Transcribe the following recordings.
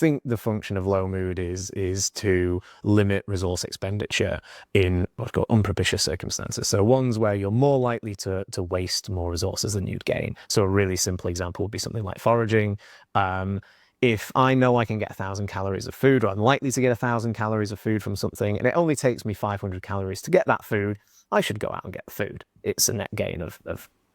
think the function of low mood is to limit resource expenditure in what's called unpropitious circumstances. So ones where you're more likely to waste more resources than you'd gain. So a really simple example would be something like foraging. If I know I can get 1,000 calories of food, or I'm likely to get 1,000 calories of food from something, and it only takes me 500 calories to get that food, I should go out and get the food. It's a net gain of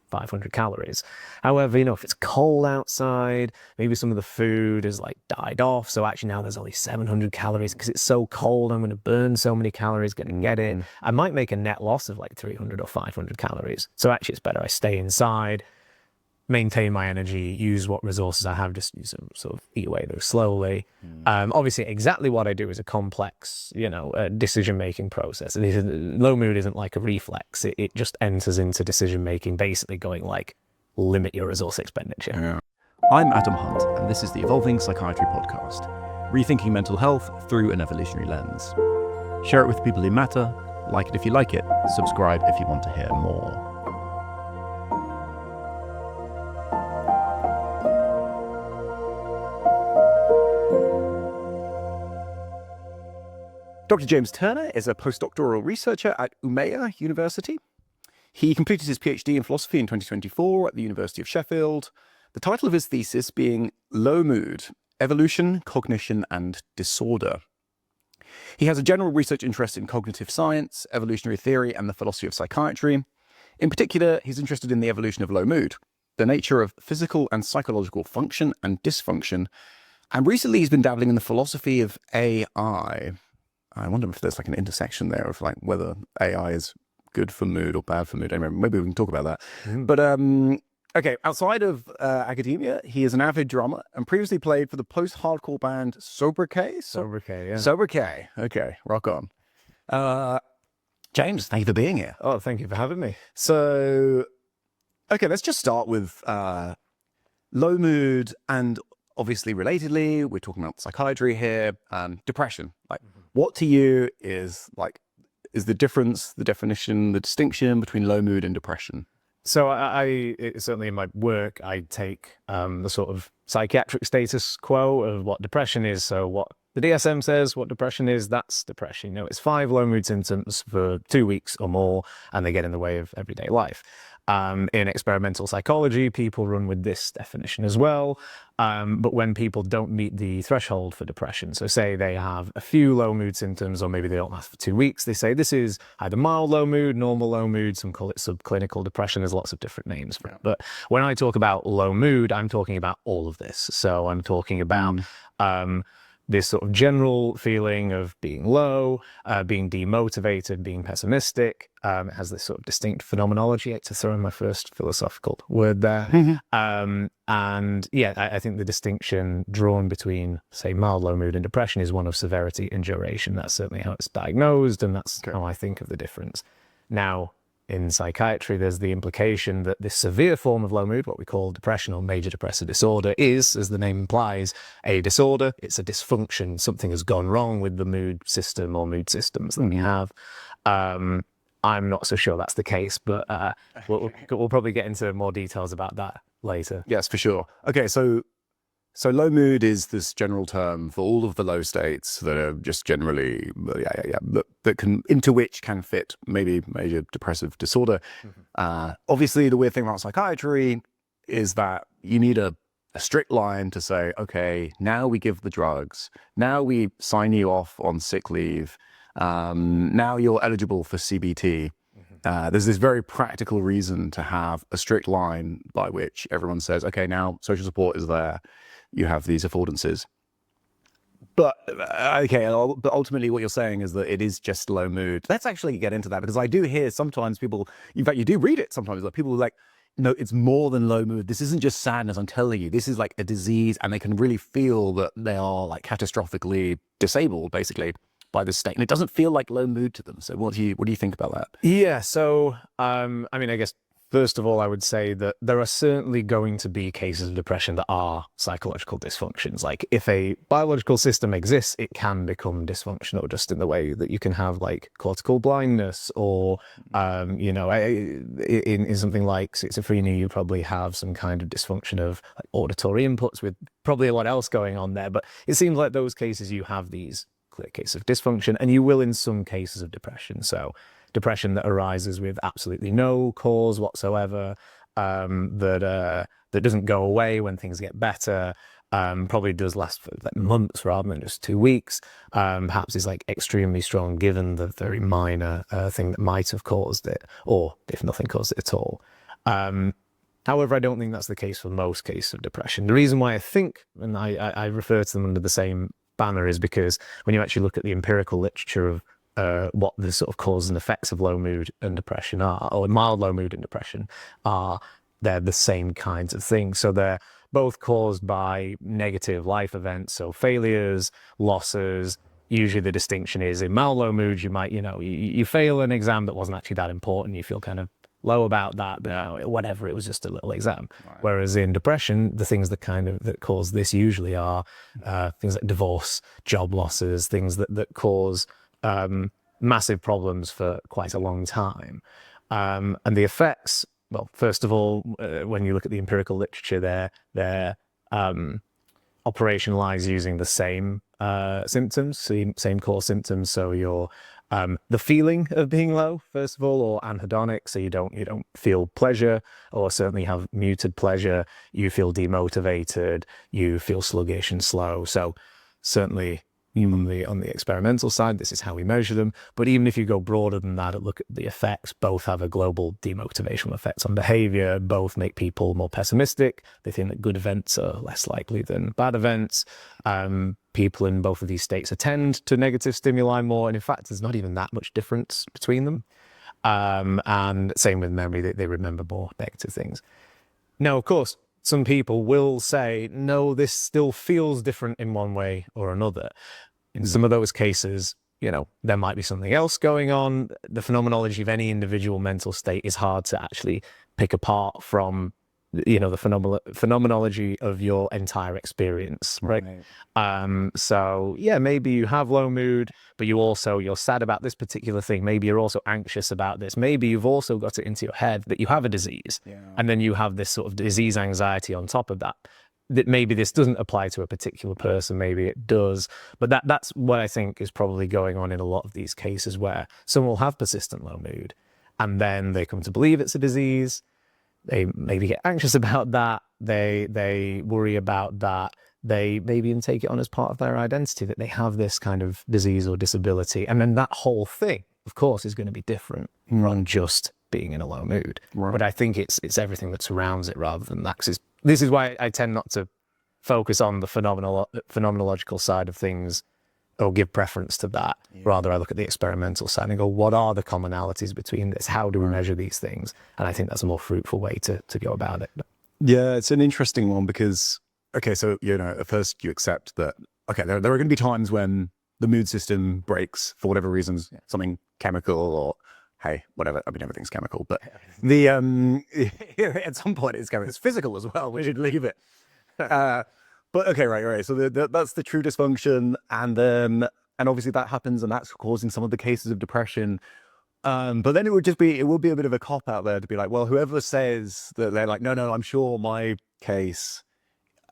500 calories. However, if it's cold outside, maybe some of the food is like died off, so actually now there's only 700 calories because it's so cold, I'm going to burn so many calories going to get in. I might make a net loss of like 300 or 500 calories. So actually it's better I stay inside, maintain my energy, use what resources I have, just sort of eat away those slowly. Obviously, exactly what I do is a complex, decision-making process. Low mood isn't like a reflex. It just enters into decision-making, basically going like, limit your resource expenditure. Yeah. I'm Adam Hunt, and this is the Evolving Psychiatry podcast, rethinking mental health through an evolutionary lens. Share it with people who matter, like it if you like it, subscribe if you want to hear more. Dr. James Turner is a postdoctoral researcher at Umeå University. He completed his PhD in philosophy in 2024 at the University of Sheffield, the title of his thesis being Low Mood, Evolution, Cognition and Disorder. He has a general research interest in cognitive science, evolutionary theory and the philosophy of psychiatry. In particular, he's interested in the evolution of low mood, the nature of physical and psychological function and dysfunction, and recently he's been dabbling in the philosophy of AI. I wonder if there's like an intersection there of like whether AI is good for mood or bad for mood. Anyway, maybe we can talk about that. But okay, outside of academia, he is an avid drummer and previously played for the post-hardcore band Sobriquet. Sobriquet, yeah. Sobriquet. Okay, rock on. James, thank you for being here. Oh, thank you for having me. So, okay, let's just start with low mood and obviously relatedly, we're talking about psychiatry here, depression. Like, what to you is the difference, the definition, the distinction between low mood and depression? So certainly in my work, I take the sort of psychiatric status quo of what depression is. So what the DSM says, what depression is, that's depression. It's 5 low mood symptoms for 2 weeks or more, and they get in the way of everyday life. In experimental psychology, people run with this definition as well. But when people don't meet the threshold for depression, so say they have a few low mood symptoms, or maybe they don't last for 2 weeks, they say this is either mild low mood, normal low mood, some call it subclinical depression. There's lots of different names for it. But when I talk about low mood, I'm talking about all of this. So I'm talking about this sort of general feeling of being low, being demotivated, being pessimistic. It has this sort of distinct phenomenology. I had to throw in my first philosophical word there. And yeah, I think the distinction drawn between, say, mild low mood and depression is one of severity and duration. That's certainly how it's diagnosed, and that's how I think of the difference. Now, in psychiatry, there's the implication that this severe form of low mood, what we call depression or major depressive disorder, is, as the name implies, a disorder. It's a dysfunction. Something has gone wrong with the mood system or mood systems that we have. I'm not so sure that's the case, but we'll probably get into more details about that later. Yes, for sure. Okay, so low mood is this general term for all of the low states that are just generally, that can, into which can fit maybe major depressive disorder. Obviously, the weird thing about psychiatry is that you need a strict line to say, okay, now we give the drugs, now we sign you off on sick leave, now you're eligible for CBT. There's this very practical reason to have a strict line by which everyone says, okay, now social support is there. You have these affordances. But but ultimately what you're saying is that it is just low mood. Let's actually get into that, because I do hear sometimes people, in fact, you do read it sometimes, like people are like, no, it's more than low mood. This isn't just sadness, I'm telling you. This is like a disease, and they can really feel that they are like catastrophically disabled, basically, by this state. And it doesn't feel like low mood to them. So what do you think about that? Yeah, so, I mean, I guess First of all, I would say that there are certainly going to be cases of depression that are psychological dysfunctions. Like if a biological system exists, it can become dysfunctional just in the way that you can have like cortical blindness or, you know, in something like schizophrenia, you probably have some kind of dysfunction of like auditory inputs with probably a lot else going on there. But it seems like those cases you have these clear cases of dysfunction, and you will in some cases of depression. So depression that arises with absolutely no cause whatsoever, that doesn't go away when things get better, probably does last for like months rather than just 2 weeks, perhaps is like extremely strong given the very minor thing that might have caused it, or if nothing caused it at all. However, I don't think that's the case for most cases of depression. The reason why I think, and I refer to them under the same banner, is because when you actually look at the empirical literature of what the sort of causes and effects of low mood and depression are, or mild low mood and depression are, they're the same kinds of things. So they're both caused by negative life events, so failures, losses. Usually the distinction is in mild low mood, you might, you know, you fail an exam that wasn't actually that important, you feel kind of low about that, but whatever, it was just a little exam. Right. Whereas in depression, the things that cause this usually are things like divorce, job losses, things that cause massive problems for quite a long time. And the effects, well, first of all, when you look at the empirical literature, they're operationalized using the same symptoms, same core symptoms. So you're the feeling of being low, first of all, or anhedonic, so you don't feel pleasure, or certainly have muted pleasure. You feel demotivated, you feel sluggish and slow. So certainly on the experimental side, this is how we measure them. But even if you go broader than that and look at the effects, both have a global demotivational effect on behavior. Both make people more pessimistic. They think that good events are less likely than bad events. People in both of these states attend to negative stimuli more. And in fact, there's not even that much difference between them. And same with memory, they remember more negative things. Now, of course, some people will say, no, this still feels different in one way or another. In some of those cases, you know, there might be something else going on. The phenomenology of any individual mental state is hard to actually pick apart from, you know, the phenomenology of your entire experience, right? So yeah, maybe you have low mood, but you're sad about this particular thing. Maybe you're also anxious about this. Maybe you've also got it into your head that you have a disease, and then you have this sort of disease anxiety on top of that. That maybe this doesn't apply to a particular person, maybe it does. But that's what I think is probably going on in a lot of these cases, where someone will have persistent low mood, and then they come to believe it's a disease. They maybe get anxious about that. They worry about that. They maybe even take it on as part of their identity that they have this kind of disease or disability. And then that whole thing, of course, is going to be different from just being in a low mood. Right. But I think it's everything that surrounds it rather than that. This is why I tend not to focus on the phenomenological side of things or give preference to that. Rather, I look at the experimental side and go, what are the commonalities between this? How do we measure these things? And I think that's a more fruitful way to go about it. Yeah, it's an interesting one because, okay, so, you know, at first you accept that, okay, there are going to be times when the mood system breaks for whatever reasons, something chemical or, hey, whatever. I mean, everything's chemical, but the at some point it's physical as well. We should leave it. But okay, right. So that's the true dysfunction, and obviously that happens, and that's causing some of the cases of depression. But then it will be a bit of a cop out there to be like, well, whoever says that they're like, no, I'm sure my case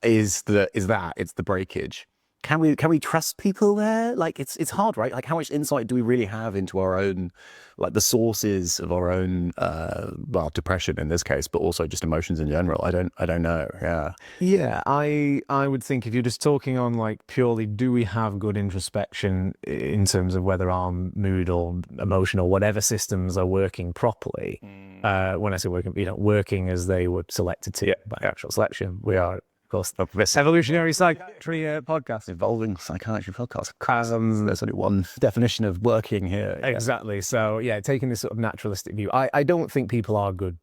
is it's the breakage. Can we trust people there? Like it's hard, right? Like how much insight do we really have into our own, like the sources of our own, well, depression in this case, but also just emotions in general? I don't know. Yeah. I would think if you're just talking on like purely, do we have good introspection in terms of whether our mood or emotion or whatever systems are working properly? When I say working, you know, working as they were selected to by actual selection, we are. Of course, this evolutionary psychiatry podcast, evolving psychiatry podcast. There's only one definition of working here. Exactly. So yeah, taking this sort of naturalistic view, I don't think people are good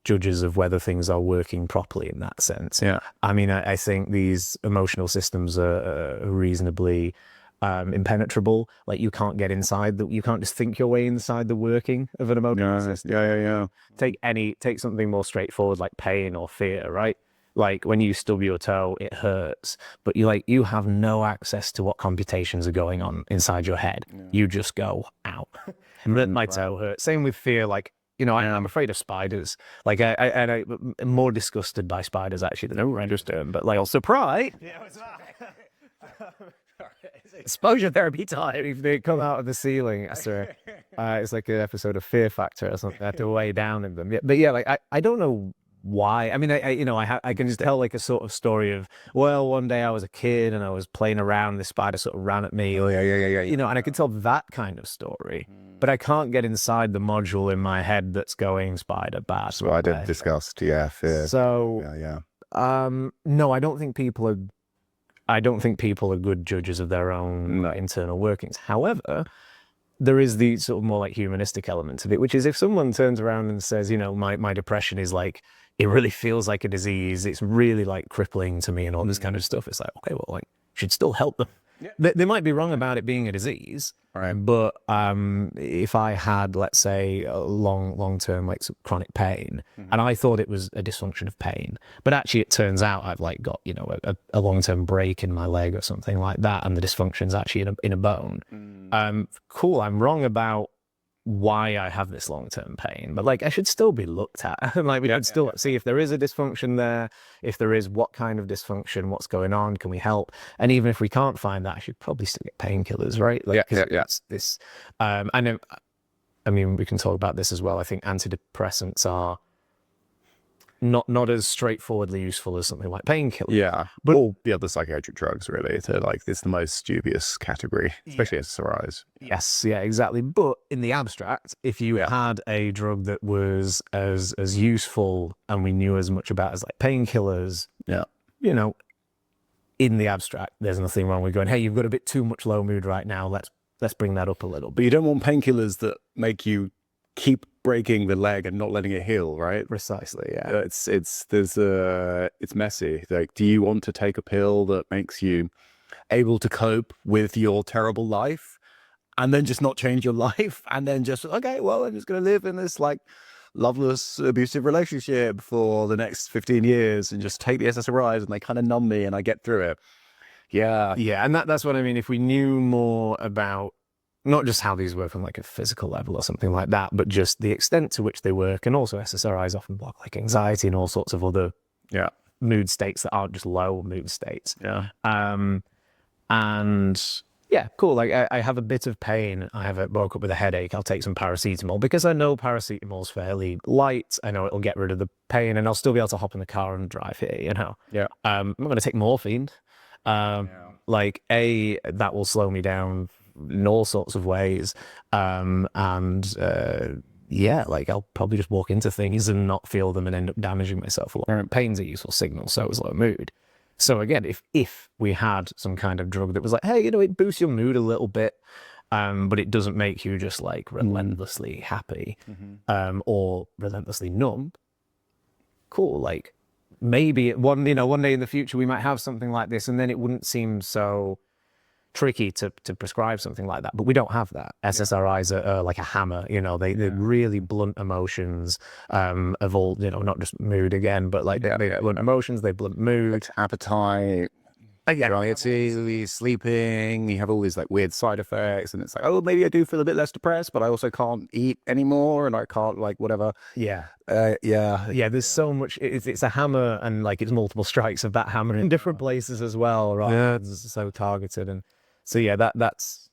judges of whether things are working properly in that sense. Yeah. I mean, I think these emotional systems are reasonably impenetrable. Like you can't get inside you can't just think your way inside the working of an emotional system. Yeah. Take something more straightforward like pain or fear, right? Like when you stub your toe, it hurts, but you have no access to what computations are going on inside your head. You just go, ow, my toe hurts. Same with fear. Like, I'm afraid of spiders. Like I'm more disgusted by spiders actually than I understand, but like also pride. Yeah, it's exposure therapy time. If they come out of the ceiling, it's like an episode of Fear Factor or something. I have to weigh down in them. Yeah, but yeah, like I don't know why. I mean, I can just tell like a sort of story of, well, one day I was a kid and I was playing around, this spider sort of ran at me. Oh yeah. And I can tell that kind of story, but I can't get inside the module in my head that's going spider bad. So I did discussed, fear. So Yeah. No, I don't think people are good judges of their own internal workings. However, there is the sort of more like humanistic element of it, which is if someone turns around and says, my depression is like, it really feels like a disease. It's really like crippling to me and all this kind of stuff. It's like, okay, well, like should still help them. Yeah. They might be wrong about it being a disease, right? But if I had, let's say, a long-term like chronic pain, and I thought it was a dysfunction of pain, but actually it turns out I've like got a long-term break in my leg or something like that, and the dysfunction's actually in a bone. Cool, I'm wrong about why I have this long-term pain, but like I should still be looked at. Like we should still see if there is a dysfunction there, if there is, what kind of dysfunction, what's going on, can we help? And even if we can't find that, I should probably still get painkillers, right? Like, that's this. I know. I mean, we can talk about this as well. I think antidepressants are not as straightforwardly useful as something like painkillers. Yeah, but all the other psychiatric drugs really. They're like, it's the most dubious category, especially SSRIs. Yes, yeah, exactly. But in the abstract, if you had a drug that was as useful and we knew as much about as like painkillers, in the abstract, there's nothing wrong with going, hey, you've got a bit too much low mood right now. Let's bring that up a little. But you don't want painkillers that make you keep breaking the leg and not letting it heal, right? Precisely, yeah. It's messy. Like, do you want to take a pill that makes you able to cope with your terrible life and then just not change your life and then just, okay, well, I'm just going to live in this like loveless, abusive relationship for the next 15 years and just take the SSRIs and they kind of numb me and I get through it. Yeah. Yeah, and that's what I mean. If we knew more about not just how these work on like a physical level or something like that, but just the extent to which they work. And also SSRIs often block like anxiety and all sorts of other mood states that aren't just low mood states. Yeah. And yeah, cool. Like I have a bit of pain. Woke up with a headache. I'll take some paracetamol because I know paracetamol's fairly light. I know it'll get rid of the pain and I'll still be able to hop in the car and drive here, Yeah. I'm not going to take morphine. Like that will slow me down in all sorts of ways. Like I'll probably just walk into things and not feel them and end up damaging myself a lot. Pain's a useful signal, so is low mood. So again, if we had some kind of drug that was like, hey, it boosts your mood a little bit, but it doesn't make you just like relentlessly happy, or relentlessly numb. Cool. Like maybe one day in the future we might have something like this, and then it wouldn't seem so tricky to prescribe something like that, but we don't have that. SSRIs are like a hammer, they really blunt emotions of all, not just mood again, but like they blunt emotions, they blunt mood, appetite, anxiety, sleeping. You have all these like weird side effects, and it's like, oh, maybe I do feel a bit less depressed, but I also can't eat anymore, and I can't like whatever. There's so much. It's a hammer, and like it's multiple strikes of that hammer in different places as well, right? Yeah, it's so targeted. And so that's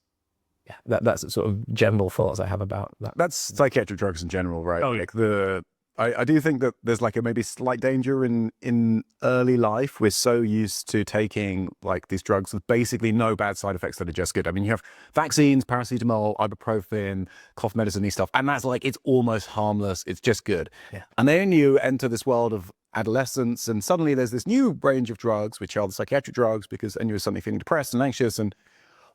sort of general thoughts I have about that. That's psychiatric drugs in general, right? Oh, like I do think that there's like a maybe slight danger in early life. We're so used to taking like these drugs with basically no bad side effects that are just good. I mean, you have vaccines, paracetamol, ibuprofen, cough medicine, stuff, and that's like, it's almost harmless. It's just good. Yeah. And then you enter this world of adolescence, and suddenly there's this new range of drugs, which are the psychiatric drugs, and you're suddenly feeling depressed and anxious and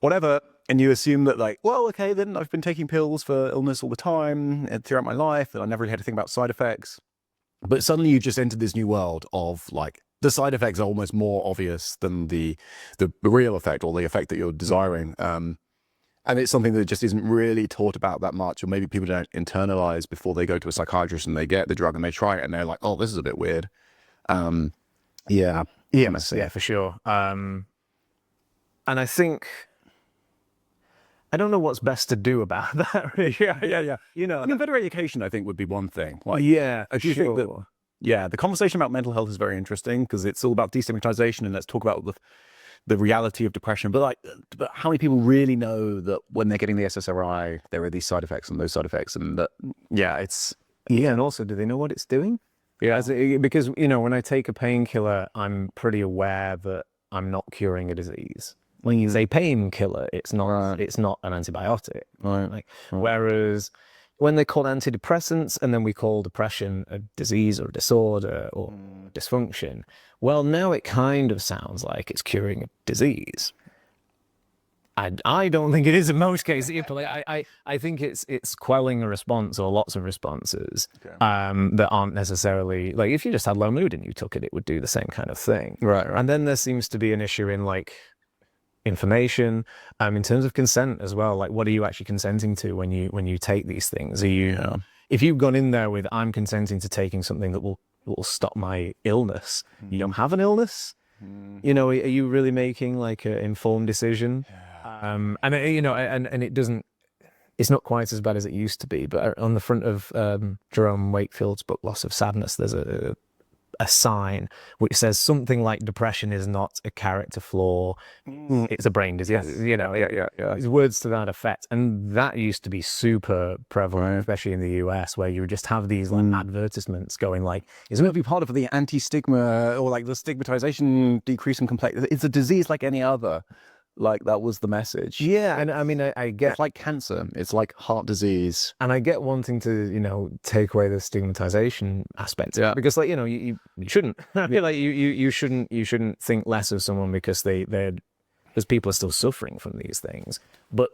whatever, and you assume that like, well, okay, then I've been taking pills for illness all the time and throughout my life, and I never really had to think about side effects. But suddenly you just entered this new world of like the side effects are almost more obvious than the real effect or the effect that you're desiring. And it's something that just isn't really taught about that much, or maybe people don't internalize before they go to a psychiatrist and they get the drug and they try it and they're like, oh, this is a bit weird. Yeah, for sure. And I think, I don't know what's best to do about that. Really. yeah. You know, I mean, better education, I think, would be one thing. Like, I do you think that, the conversation about mental health is very interesting because it's all about destigmatization and let's talk about the reality of depression. But how many people really know that when they're getting the SSRI, there are these side effects and those side effects, and that, and also, do they know what it's doing? Yeah, because, you know, when I take a painkiller, I'm pretty aware that I'm not curing a disease. When you say painkiller, it's not it's not an antibiotic. Right. Whereas when they're called antidepressants, and then we call depression a disease or a disorder or dysfunction, well, now it kind of sounds like it's curing a disease. I don't think it is in most cases. I think it's quelling a response or lots of responses that aren't necessarily, like, if you just had low mood and you took it, it would do the same kind of thing. Right. And then there seems to be an issue in, like, information, in terms of consent as well. Like, what are you actually consenting to when you take these things? Are you, if you've gone in there with, I'm consenting to taking something that will stop my illness, you don't have an illness. You know, are you really making like an informed decision? And you know, and it doesn't, it's not quite as bad as it used to be. But on the front of Jerome Wakefield's book Loss of Sadness, there's a sign which says something like depression is not a character flaw, it's a brain disease. You know, it's words to that effect. And that used to be super prevalent, especially in the US, where you would just have these like advertisements going like, it's going to be part of the anti-stigma or like the stigmatization, decrease in complexity. It's a disease like any other. Like, that was the message. Yeah, and I mean, I get, it's like cancer, it's like heart disease, and I get wanting to, you know, take away the stigmatization aspect. Yeah, because, like, you know, you shouldn't. I feel like you shouldn't think less of someone because because people are still suffering from these things. But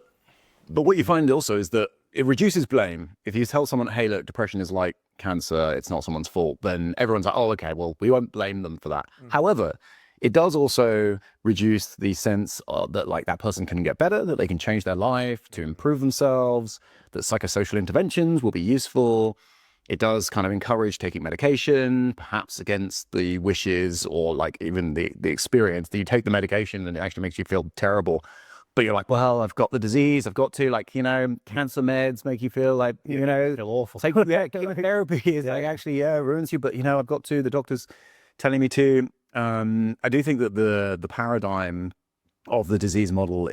what you find also is that it reduces blame. If you tell someone, hey, look, depression is like cancer, it's not someone's fault, then everyone's like, oh, okay, well, we won't blame them for that. However, it does also reduce the sense that, like, that person can get better, that they can change their life to improve themselves, that psychosocial interventions will be useful. It does kind of encourage taking medication, perhaps against the wishes or like even the experience that you take the medication and it actually makes you feel terrible. But you're like, well, I've got the disease. I've got to, like, you know, cancer meds make you feel like, you know, feel awful. Chemotherapy is like actually, ruins you. But, you know, I've got to, the doctor's telling me to. I do think that the paradigm of the disease model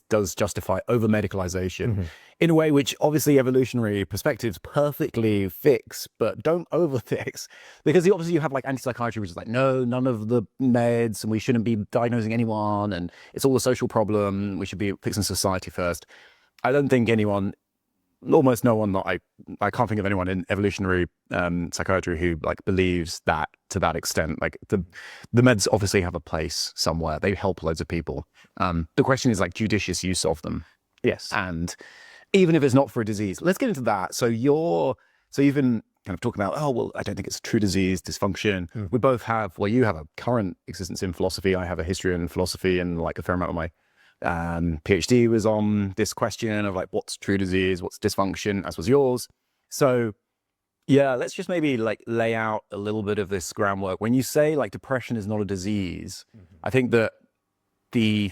does justify over medicalization in a way which obviously evolutionary perspectives perfectly fix, but don't over fix, because obviously you have like anti-psychiatry, which is like, no, none of the meds, and we shouldn't be diagnosing anyone, and it's all a social problem. We should be fixing society first. I don't think anyone, almost no one, I can't think of anyone in evolutionary psychiatry who like believes that to that extent. Like the meds obviously have a place somewhere. They help loads of people. The question is like judicious use of them. Yes. And even if it's not for a disease, let's get into that. So you've been kind of talking about, oh, well, I don't think it's a true disease, dysfunction. We both have, well, you have a current existence in philosophy. I have a history in philosophy, and like a fair amount of my PhD was on this question of like, what's true disease, what's dysfunction, as was yours. So yeah, let's just maybe like lay out a little bit of this groundwork. When you say like depression is not a disease, I think that the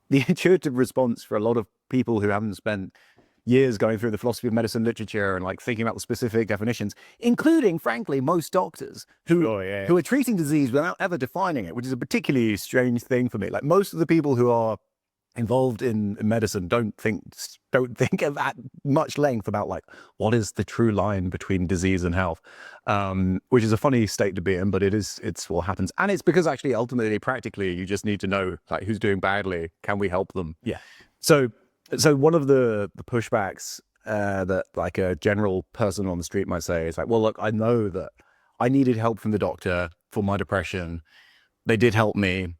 intuitive response for a lot of people who haven't spent years going through the philosophy of medicine literature and like thinking about the specific definitions, including, frankly, most doctors who are treating disease without ever defining it, which is a particularly strange thing for me. Like, most of the people who are involved in medicine don't think at that much length about like, what is the true line between disease and health, which is a funny state to be in, but it's what happens. And it's because actually ultimately practically you just need to know like who's doing badly, can we help them? So one of the pushbacks that like a general person on the street might say is like, well, look, I know that I needed help from the doctor for my depression, they did help me.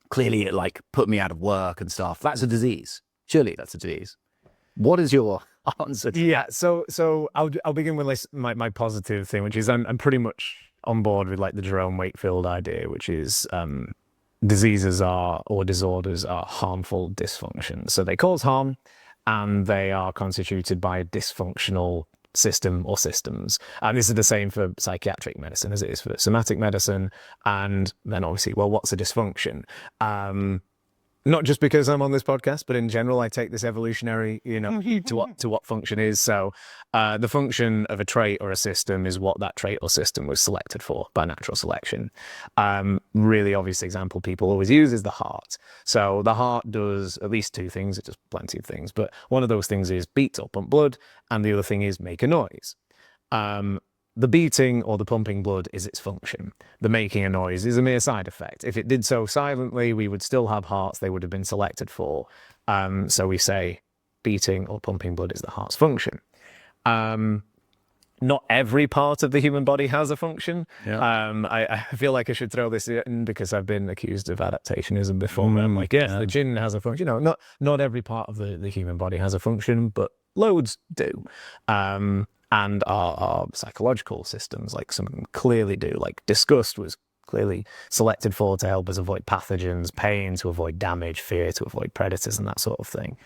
Clearly, it like put me out of work and stuff. That's a disease. Surely that's a disease. What is your answer to that? So I'll begin with my positive thing, which is I'm pretty much on board with like the Jerome Wakefield idea, which is diseases are or disorders are harmful dysfunctions. So they cause harm, and they are constituted by a dysfunctional system or systems. And this is the same for psychiatric medicine as it is for somatic medicine. And then obviously, well, what's a dysfunction? Not just because I'm on this podcast, but in general, I take this evolutionary, to what function is. So the function of a trait or a system is what that trait or system was selected for by natural selection. Really obvious example people always use is the heart. So the heart does at least two things. It does plenty of things, but one of those things is beat or pump blood, and the other thing is make a noise. The beating or the pumping blood is its function. The making a noise is a mere side effect. If it did so silently, we would still have hearts they would have been selected for. So we say beating or pumping blood is the heart's function. Not every part of the human body has a function. Yeah. I feel like I should throw this in because I've been accused of adaptationism before. I'm like, yes, the gin has a function. Not every part of the human body has a function, but loads do. And our psychological systems, like some of them clearly do. Like disgust was clearly selected for to help us avoid pathogens, pain to avoid damage, fear to avoid predators, and that sort of thing.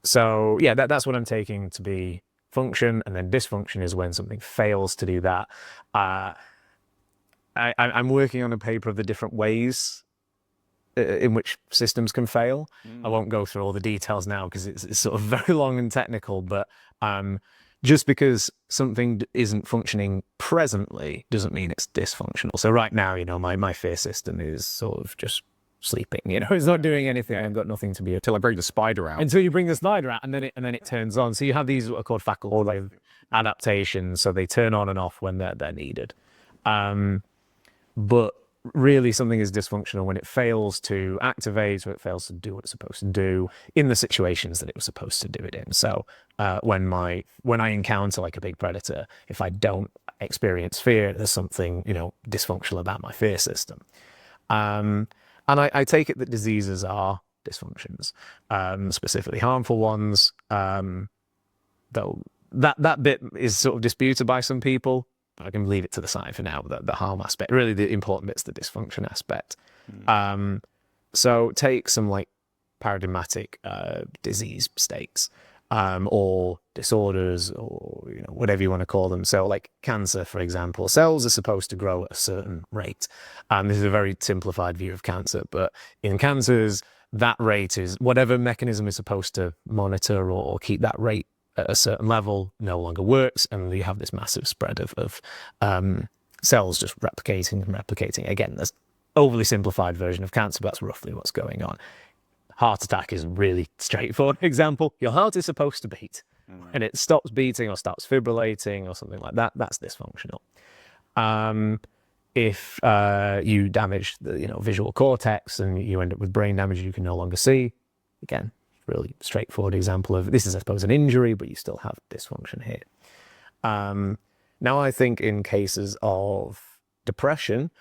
So yeah, that's what I'm taking to be function, and then dysfunction is when something fails to do that. I'm working on a paper of the different ways in which systems can fail. I won't go through all the details now because it's sort of very long and technical, but just because something isn't functioning presently doesn't mean it's dysfunctional. So right now, my fear system is sort of just sleeping, it's not doing anything. I've got nothing to be until I bring the spider out. Until you bring the spider out, and then it turns on. So you have these what are called facultative adaptations. So they turn on and off when they're needed. But really, something is dysfunctional when it fails to activate, or it fails to do what it's supposed to do in the situations that it was supposed to do it in. So when I encounter like a big predator, if I don't experience fear, there's something dysfunctional about my fear system. And I take it that diseases are dysfunctions, specifically harmful ones. Though that bit is sort of disputed by some people. I can leave it to the side for now, the harm aspect. Really, the important bit's the dysfunction aspect. So take some like paradigmatic disease states or disorders, or whatever you want to call them. So like cancer, for example, cells are supposed to grow at a certain rate. This is a very simplified view of cancer, but in cancers, that rate is whatever mechanism is supposed to monitor or keep that rate at a certain level no longer works, and you have this massive spread of cells just replicating. Again, that's overly simplified version of cancer, but that's roughly what's going on. Heart attack is a really straightforward example. Your heart is supposed to beat, and it stops beating or stops fibrillating or something like that. That's dysfunctional. If you damage the visual cortex and you end up with brain damage you can no longer see, again, really straightforward example of this is, I suppose, an injury, but you still have dysfunction here. Now, I think in cases of depression,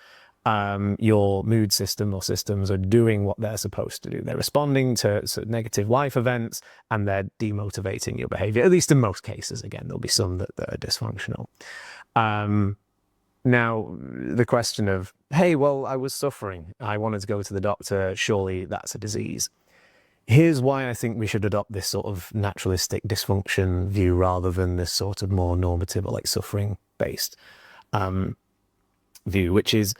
your mood system or systems are doing what they're supposed to do. They're responding to sort of negative life events, and they're demotivating your behavior, at least in most cases. Again, there'll be some that are dysfunctional. Now, the question of, hey, well, I was suffering. I wanted to go to the doctor. Surely that's a disease. Here's why I think we should adopt this sort of naturalistic dysfunction view rather than this sort of more normative or like suffering-based view, which is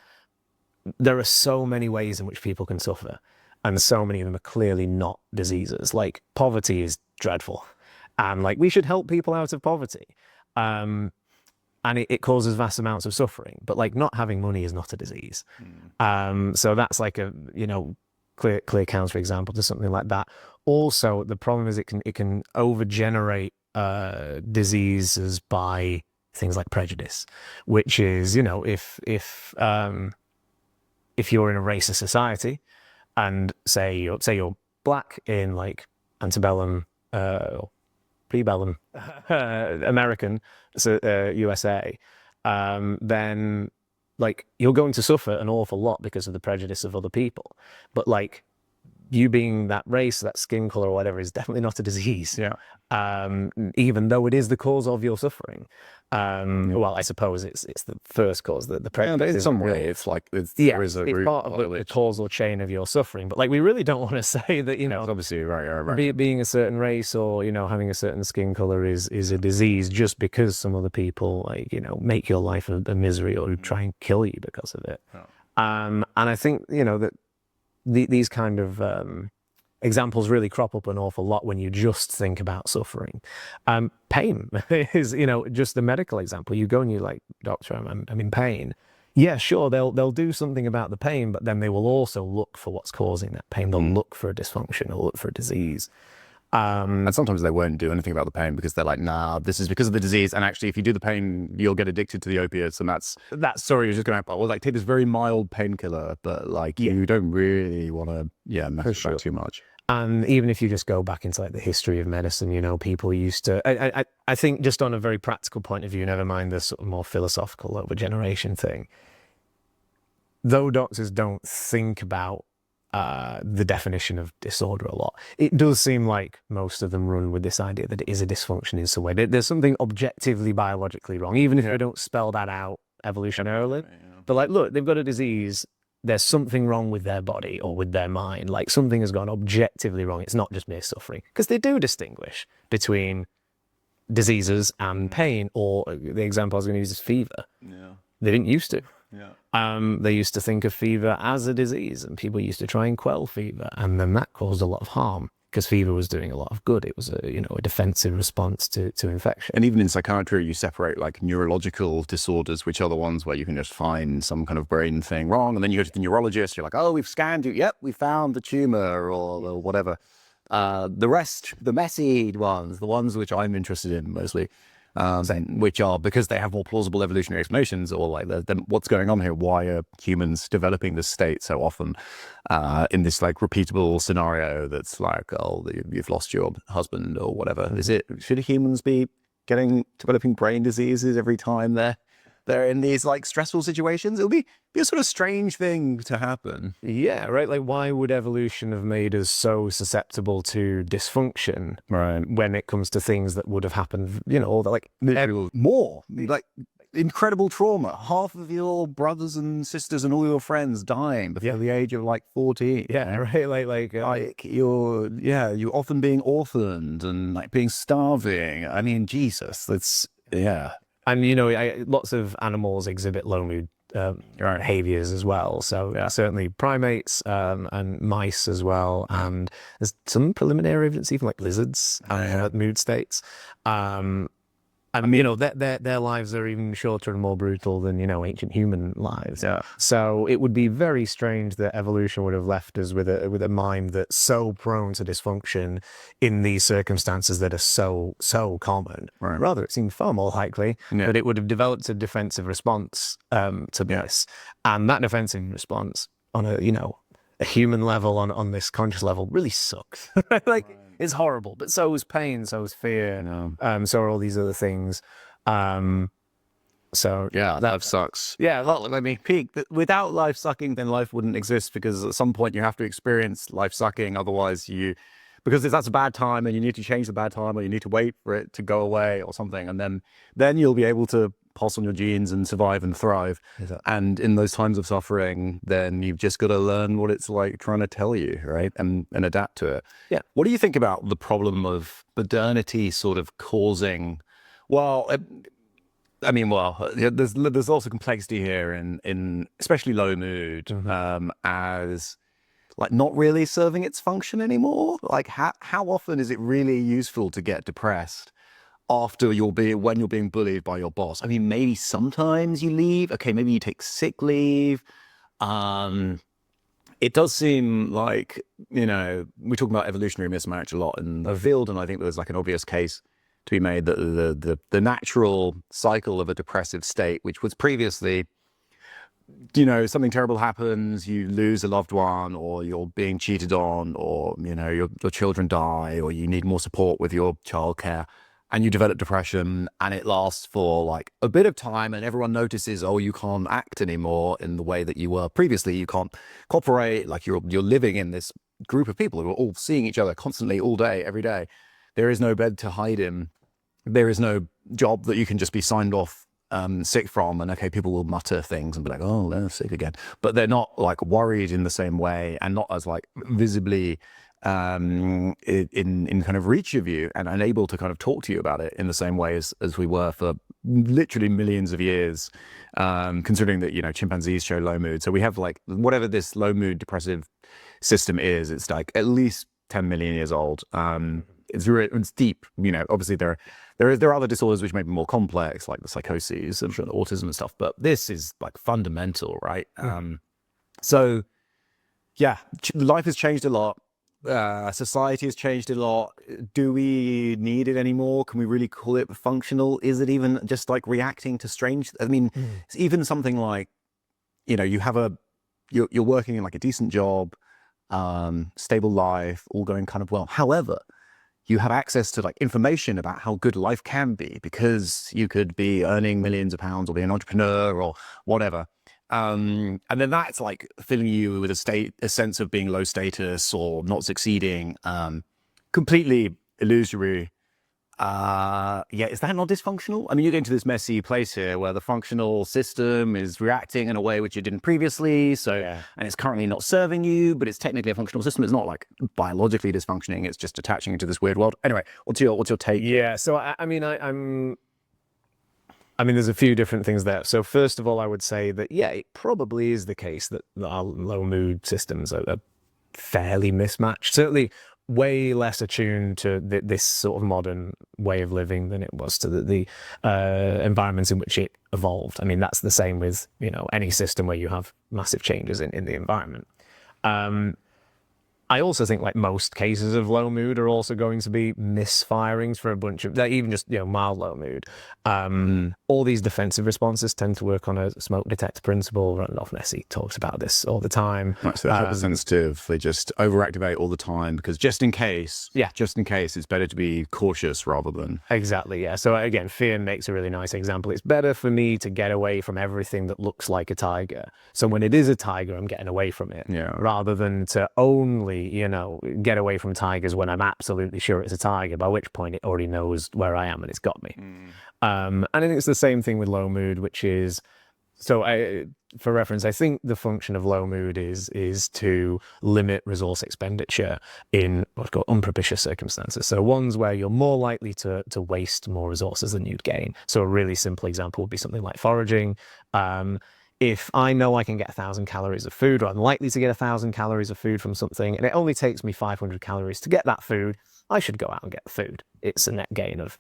there are so many ways in which people can suffer, and so many of them are clearly not diseases. Like poverty is dreadful, and like we should help people out of poverty, and it causes vast amounts of suffering. But like not having money is not a disease. So that's like a clear counterexample to something like that. Also, the problem is it can overgenerate diseases by things like prejudice, which is if you're in a racist society, and say you're black in like antebellum or prebellum American, so USA, then like you're going to suffer an awful lot because of the prejudice of other people. But like you being that race, that skin color, or whatever, is definitely not a disease. Yeah. Even though it is the cause of your suffering. Well, I suppose it's the first cause, the pregnancy. In some way, it's like there is a it's group part of the causal chain of your suffering. But like, we really don't want to say that, you know, it's obviously right. being a certain race or, you know, having a certain skin color is a disease just because some other people, like, you know, make your life a misery or try and kill you because of it. And I think, you know, that these kind of examples really crop up an awful lot when you just think about suffering. Pain is, you know, just the medical example. You go and you're like, doctor, I'm in pain. Yeah, sure, they'll do something about the pain, but then they will also look for what's causing that pain. They'll look for a dysfunction, they'll look for a disease. And sometimes they won't do anything about the pain because they're like, nah, this is because of the disease. And actually, if you do the pain, you'll get addicted to the opiates. And that's sorry, you're just going to, well, like, take this very mild painkiller, but like, you don't really want to, mess with that too much. And even if you just go back into like the history of medicine, you know, people used to, I think just on a very practical point of view, never mind the sort of more philosophical over generation thing, though doctors don't think about the definition of disorder a lot, it does seem like most of them run with this idea that it is a dysfunction in some way. There's something objectively biologically wrong, even if they don't spell that out evolutionarily. But like, look, they've got a disease. There's something wrong with their body or with their mind. Like, something has gone objectively wrong. It's not just mere suffering, because they do distinguish between diseases and pain. Or the example I was going to use is fever. They didn't used to. They used to think of fever as a disease, and people used to try and quell fever, and then that caused a lot of harm because fever was doing a lot of good. It was a defensive response to infection. And even in psychiatry, you separate like neurological disorders, which are the ones where you can just find some kind of brain thing wrong, and then you go to the neurologist. You're like, oh, we've scanned you. Yep, we found the tumor or whatever. The rest, the messy ones, the ones which I'm interested in mostly. Which are because they have more plausible evolutionary explanations, or like what's going on here? Why are humans developing this state so often in this like repeatable scenario that's like, oh, you've lost your husband or whatever? Should humans be developing brain diseases every time they're in these like stressful situations? It'll be a sort of strange thing to happen. Yeah, right. Like, why would evolution have made us so susceptible to dysfunction, right, when it comes to things that would have happened, you know, like more like incredible trauma? Half of your brothers and sisters and all your friends dying before the age of like 14. Yeah, right. Like you're often being orphaned and like being starving. I mean, Jesus, And, you know, lots of animals exhibit low mood behaviors as well. So certainly primates and mice as well. And there's some preliminary evidence, even like lizards and mood states. And, you know, their lives are even shorter and more brutal than, you know, ancient human lives. Yeah. So it would be very strange that evolution would have left us with a mind that's so prone to dysfunction in these circumstances that are so common. Right. Rather, it seemed far more likely that it would have developed a defensive response to this. And that defensive response on a human level, on this conscious level, really sucks. It's horrible, but so is pain, so is fear, so are all these other things. So that sucks. Peak. Without life sucking, then life wouldn't exist, because at some point you have to experience life sucking. Otherwise, because that's a bad time, and you need to change the bad time, or you need to wait for it to go away or something, and then you'll be able to pass on your genes and survive and thrive. Exactly. And in those times of suffering, then you've just got to learn what it's like trying to tell you, right? And adapt to it. Yeah. What do you think about the problem of modernity sort of causing, there's also complexity here in especially low mood, as like not really serving its function anymore. Like how often is it really useful to get depressed after when you're being bullied by your boss? I mean, maybe sometimes you leave. Okay, maybe you take sick leave. It does seem like, you know, we talk about evolutionary mismatch a lot in the field, and I think there's like an obvious case to be made that the natural cycle of a depressive state, which was previously, you know, something terrible happens, you lose a loved one, or you're being cheated on, or, you know, your children die, or you need more support with your childcare, and you develop depression, and it lasts for like a bit of time, and everyone notices, oh, you can't act anymore in the way that you were previously. You can't cooperate, like you're living in this group of people who are all seeing each other constantly all day, every day. There is no bed to hide in. There is no job that you can just be signed off sick from, and okay, people will mutter things and be like, oh, they're sick again. But they're not like worried in the same way, and not as like visibly in kind of reach of you and able to kind of talk to you about it in the same way as we were for literally millions of years, considering that, you know, chimpanzees show low mood. So we have like whatever this low mood depressive system is, it's like at least 10 million years old. It's deep, you know. Obviously there are other disorders which may be more complex, like the psychoses and autism and stuff, but this is like fundamental, right? So yeah, life has changed a lot. Society has changed a lot. Do we need it anymore? Can we really call it functional? Is it even just like reacting to strange? I mean, it's even something like, you know, you're working in like a decent job, stable life, all going kind of well. However, you have access to like information about how good life can be because you could be earning millions of pounds or be an entrepreneur or whatever. And then that's like filling you with a sense of being low status or not succeeding, completely illusory. Yeah, is that not dysfunctional? I mean, you're going to this messy place here where the functional system is reacting in a way which it didn't previously. So, and it's currently not serving you, but it's technically a functional system. It's not like biologically dysfunctioning. It's just attaching into this weird world. Anyway, what's your take? Yeah. So, I mean, there's a few different things there. So first of all, I would say that, yeah, it probably is the case that our low mood systems are fairly mismatched. Certainly way less attuned to this sort of modern way of living than it was to the environments in which it evolved. I mean, that's the same with, you know, any system where you have massive changes in the environment. I also think like most cases of low mood are also going to be misfirings for a bunch of, even just, you know, mild low mood. All these defensive responses tend to work on a smoke detector principle. Randolph Nessie talks about this all the time. Right, so they're hypersensitive. They just overactivate all the time because just in case, it's better to be cautious rather than... Exactly, yeah. So again, fear makes a really nice example. It's better for me to get away from everything that looks like a tiger. So when it is a tiger, I'm getting away from it, rather than to only, you know, get away from tigers when I'm absolutely sure it's a tiger, by which point it already knows where I am and it's got me. And I think it's the same thing with low mood, which is, for reference, I think the function of low mood is to limit resource expenditure in what's called unpropitious circumstances. So ones where you're more likely to waste more resources than you'd gain. So a really simple example would be something like foraging. If I know I can get 1,000 calories of food, or I'm likely to get 1,000 calories of food from something, and it only takes me 500 calories to get that food, I should go out and get the food. It's a net gain of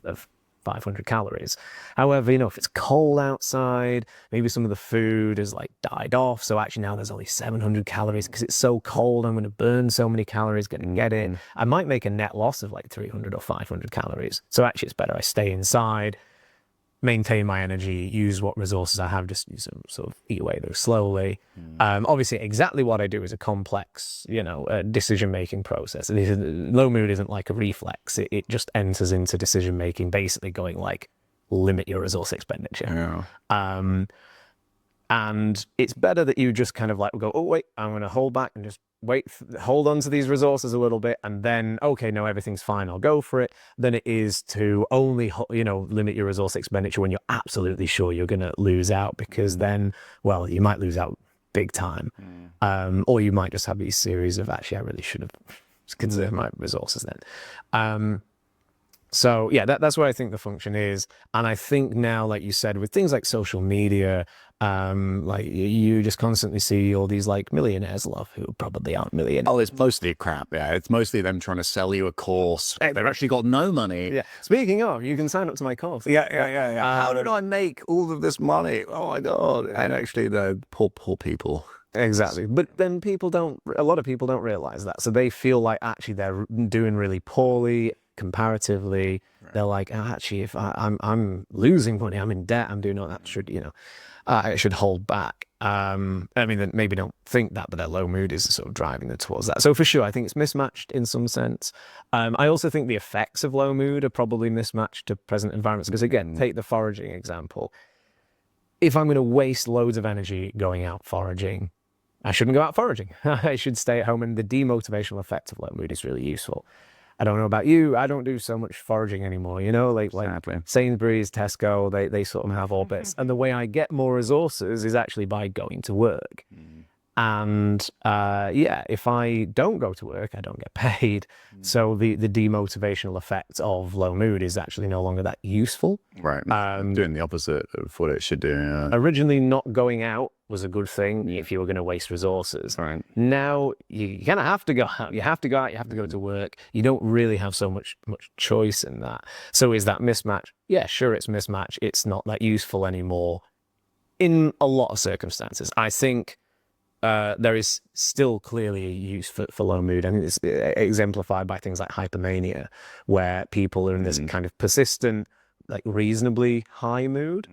500 calories. However, you know, if it's cold outside, maybe some of the food has like died off, so actually now there's only 700 calories because it's so cold, I'm going to burn so many calories getting get in. I might make a net loss of like 300 or 500 calories. So actually it's better I stay inside, maintain my energy, use what resources I have, just sort of eat away those slowly. Obviously, exactly what I do is a complex, you know, decision-making process. Low mood isn't like a reflex. It just enters into decision-making, basically going like, limit your resource expenditure. And it's better that you just kind of like go, oh, wait, I'm going to hold back and just hold on to these resources a little bit, and then, okay, no, everything's fine, I'll go for it, than it is to only, you know, limit your resource expenditure when you're absolutely sure you're going to lose out, because then, well, you might lose out big time. Or you might just have these series of, actually, I really should have considered my resources then. So yeah, that's what I think the function is. And I think now, like you said, with things like social media, like you just constantly see all these like millionaires who probably aren't millionaires. Oh, it's mostly crap. Yeah, it's mostly them trying to sell you a course. They've actually got no money. Yeah. Speaking of, you can sign up to my course. Yeah. How did I make all of this money? Oh my God. And actually they're poor people. Exactly. But then a lot of people don't realize that. So they feel like actually they're doing really poorly comparatively. They're like, oh, actually, if I'm losing money, I'm in debt, I'm doing all that, should, you know, I should hold back. I mean, they maybe don't think that, but their low mood is sort of driving them towards that. So for sure, I think it's mismatched in some sense. I also think the effects of low mood are probably mismatched to present environments. Because again, take the foraging example. If I'm going to waste loads of energy going out foraging, I shouldn't go out foraging. I should stay at home. And the demotivational effect of low mood is really useful. I don't know about you. I don't do so much foraging anymore, you know, like Sainsbury's, Tesco, they sort of have all bits. And the way I get more resources is actually by going to work. And if I don't go to work, I don't get paid. So the demotivational effect of low mood is actually no longer that useful. Right. Doing the opposite of what it should do. Yeah. Originally, not going out was a good thing if you were going to waste resources. Right. Now you kind of have to go out. You have to go out. You have to go to work. You don't really have so much choice in that. So is that mismatch? Yeah, sure, it's mismatch. It's not that useful anymore in a lot of circumstances. I think there is still clearly a use for low mood. I mean, it's exemplified by things like hypomania, where people are in this kind of persistent, like reasonably high mood.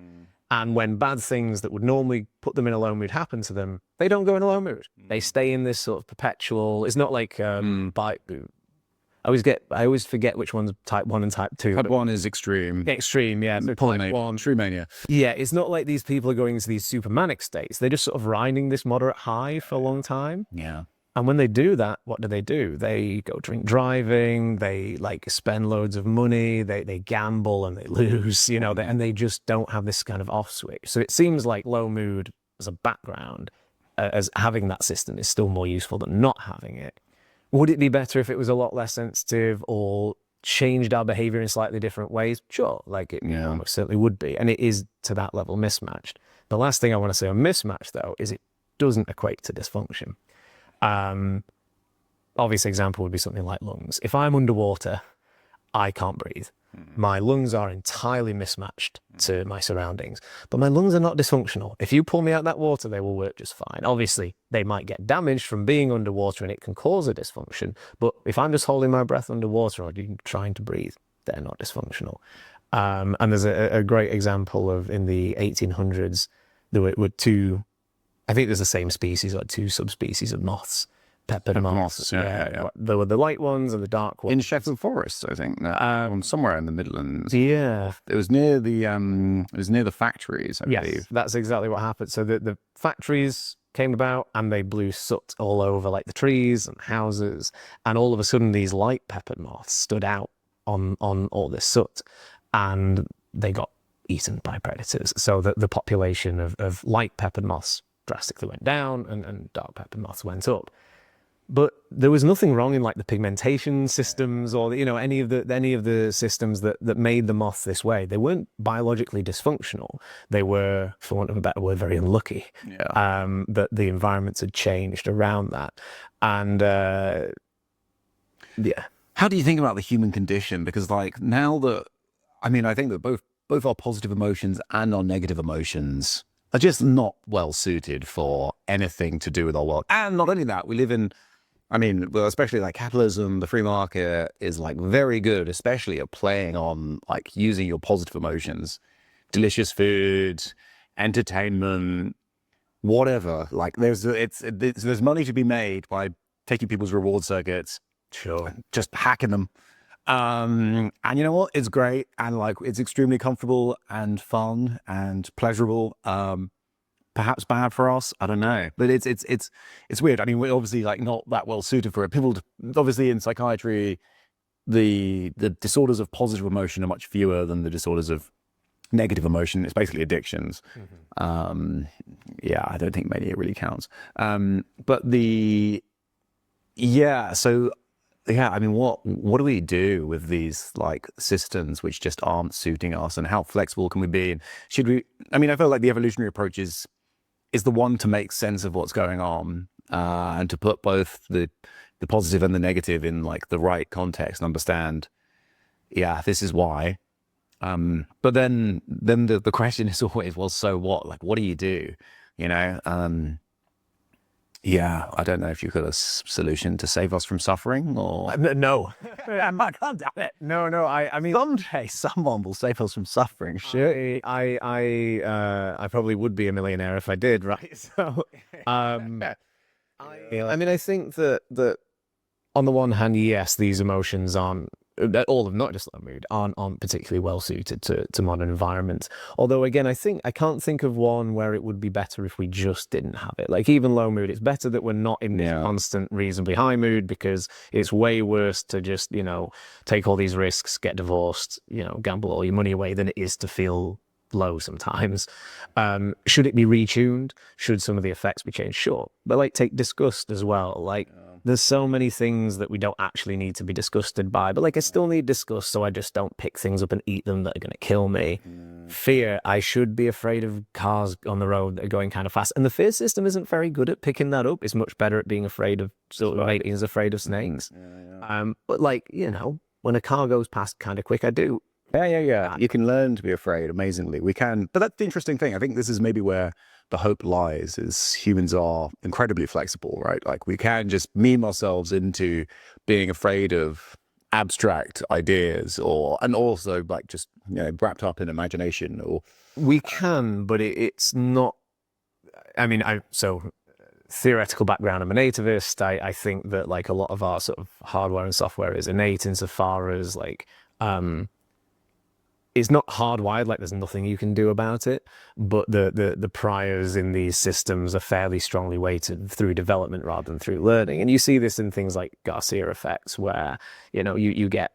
And when bad things that would normally put them in a low mood happen to them, they don't go in a low mood. They stay in this sort of perpetual. It's not like I always forget which one's type 1 and type 2. Type 1 is extreme. Extreme, yeah. So type 1. True mania. Yeah, it's not like these people are going into these super manic states. They're just sort of riding this moderate high for a long time. Yeah. And when they do that, what do? They go drink driving, they like spend loads of money, they gamble and they lose, you know, and they just don't have this kind of off switch. So it seems like low mood as a background, as having that system is still more useful than not having it. Would it be better if it was a lot less sensitive or changed our behavior in slightly different ways? Sure, like it almost certainly would be. And it is to that level mismatched. The last thing I want to say on mismatch, though, is it doesn't equate to dysfunction. Obvious example would be something like lungs. If I'm underwater, I can't breathe. My lungs are entirely mismatched to my surroundings, but my lungs are not dysfunctional. If you pull me out of that water, they will work just fine. Obviously, they might get damaged from being underwater and it can cause a dysfunction, but if I'm just holding my breath underwater or trying to breathe, they're not dysfunctional. And there's a great example of in the 1800s, there were two, I think there's the same species or two subspecies of moths. Peppered moths. Yeah. There were the light ones and the dark ones. In Sheffield Forest, I think. Somewhere in the Midlands. Yeah. It was near the factories, I believe. That's exactly what happened. So the factories came about and they blew soot all over like the trees and houses. And all of a sudden these light peppered moths stood out on all this soot and they got eaten by predators. So the population of light peppered moths drastically went down and dark peppered moths went up. But there was nothing wrong in like the pigmentation systems or, you know, any of the systems that made the moth this way. They weren't biologically dysfunctional. They were, for want of a better word, very unlucky that the environments had changed around that. And How do you think about the human condition? Because like now that, I mean, I think that both our positive emotions and our negative emotions are just not well suited for anything to do with our world. And not only that, we live in, I mean, well, especially like capitalism, the free market is like very good, especially at playing on like using your positive emotions, delicious food, entertainment, whatever. Like there's money to be made by taking people's reward circuits, just hacking them. And you know what? It's great and like it's extremely comfortable and fun and pleasurable. Perhaps bad for us, I don't know, but it's weird. I mean, we're obviously like not that well suited for it. People obviously in psychiatry, the disorders of positive emotion are much fewer than the disorders of negative emotion. It's basically addictions. I don't think mania really counts. I mean, what do we do with these like systems which just aren't suiting us, and how flexible can we be? And should we? I mean, I feel like the evolutionary approach is the one to make sense of what's going on and to put both the positive and the negative in like the right context and understand. Yeah, this is why. But then the question is always, well, so what? Like, what do you do? You know. Yeah, I don't know if you've got a solution to save us from suffering or... No. God damn it. No, I mean... Someday someone will save us from suffering. Sure, I probably would be a millionaire if I did, right? So, I mean, I think that on the one hand, yes, these emotions aren't all of not just low mood, aren't particularly well suited to modern environments. Although again, I can't think of one where it would be better if we just didn't have it. Like even low mood, it's better that we're not in this constant reasonably high mood, because it's way worse to just, take all these risks, get divorced, gamble all your money away, than it is to feel low sometimes. Should it be retuned? Should some of the effects be changed? Sure. But like take disgust as well. Like there's so many things that we don't actually need to be disgusted by, but like I still need disgust, so I just don't pick things up and eat them that are going to kill me. Fear, I should be afraid of cars on the road that are going kind of fast. And the fear system isn't very good at picking that up. It's much better at being afraid of is afraid of snakes. But like, when a car goes past kind of quick, I do. Yeah. You can learn to be afraid amazingly. We can. But that's the interesting thing. I think this is maybe where the hope lies, is humans are incredibly flexible, right? Like we can just meme ourselves into being afraid of abstract ideas, and also like just, wrapped up in imagination. Or we can, but it's not, so theoretical background, I'm a nativist. I think that like a lot of our sort of hardware and software is innate insofar as like, it's not hardwired, like there's nothing you can do about it, but the priors in these systems are fairly strongly weighted through development rather than through learning. And you see this in things like Garcia effects, where, you get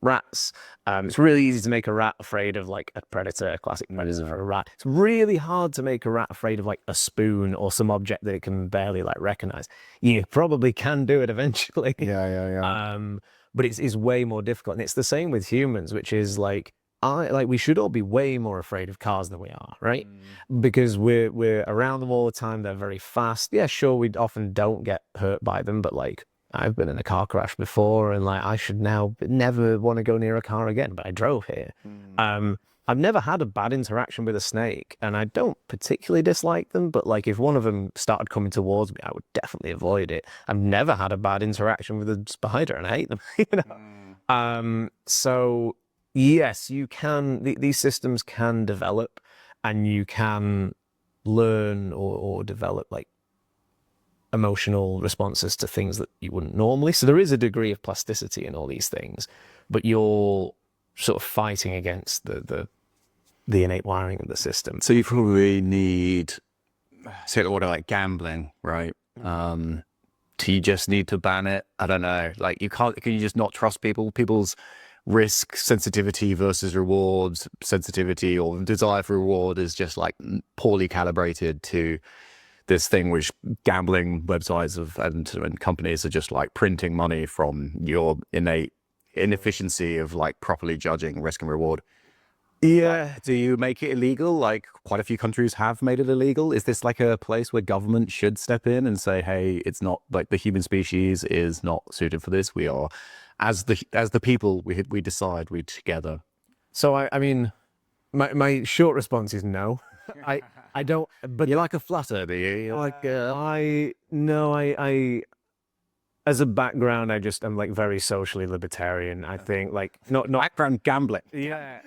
rats. It's really easy to make a rat afraid of like a predator, a classic predator for a rat. It's really hard to make a rat afraid of like a spoon or some object that it can barely like recognize. You probably can do it eventually. But it's way more difficult. And it's the same with humans, which is like, we should all be way more afraid of cars than we are, right? Because we're around them all the time. They're very fast. Yeah, sure, we often don't get hurt by them, but like I've been in a car crash before, and like I should now never want to go near a car again, but I drove here. I've never had a bad interaction with a snake, and I don't particularly dislike them, but like if one of them started coming towards me, I would definitely avoid it. I've never had a bad interaction with a spider, and I hate them. So yes, you can, these systems can develop, and you can learn or develop like emotional responses to things that you wouldn't normally. So there is a degree of plasticity in all these things, but you're sort of fighting against the innate wiring of the system. So you probably need, say, order like gambling, right? Do you just need to ban it? I don't know. Like can you just not trust people's risk sensitivity versus rewards sensitivity, or desire for reward is just like poorly calibrated to this thing which gambling websites and companies are just like printing money from your innate inefficiency of like properly judging risk and reward. Yeah. Do you make it illegal? Like quite a few countries have made it illegal. Is this like a place where government should step in and say, hey, it's not like the human species is not suited for this. We are, as the people, we decide, we together. So I mean, my short response is no. I don't. But you're like a flutter, do you? Like I as a background, I'm like very socially libertarian. I think like not background gambling. Yeah.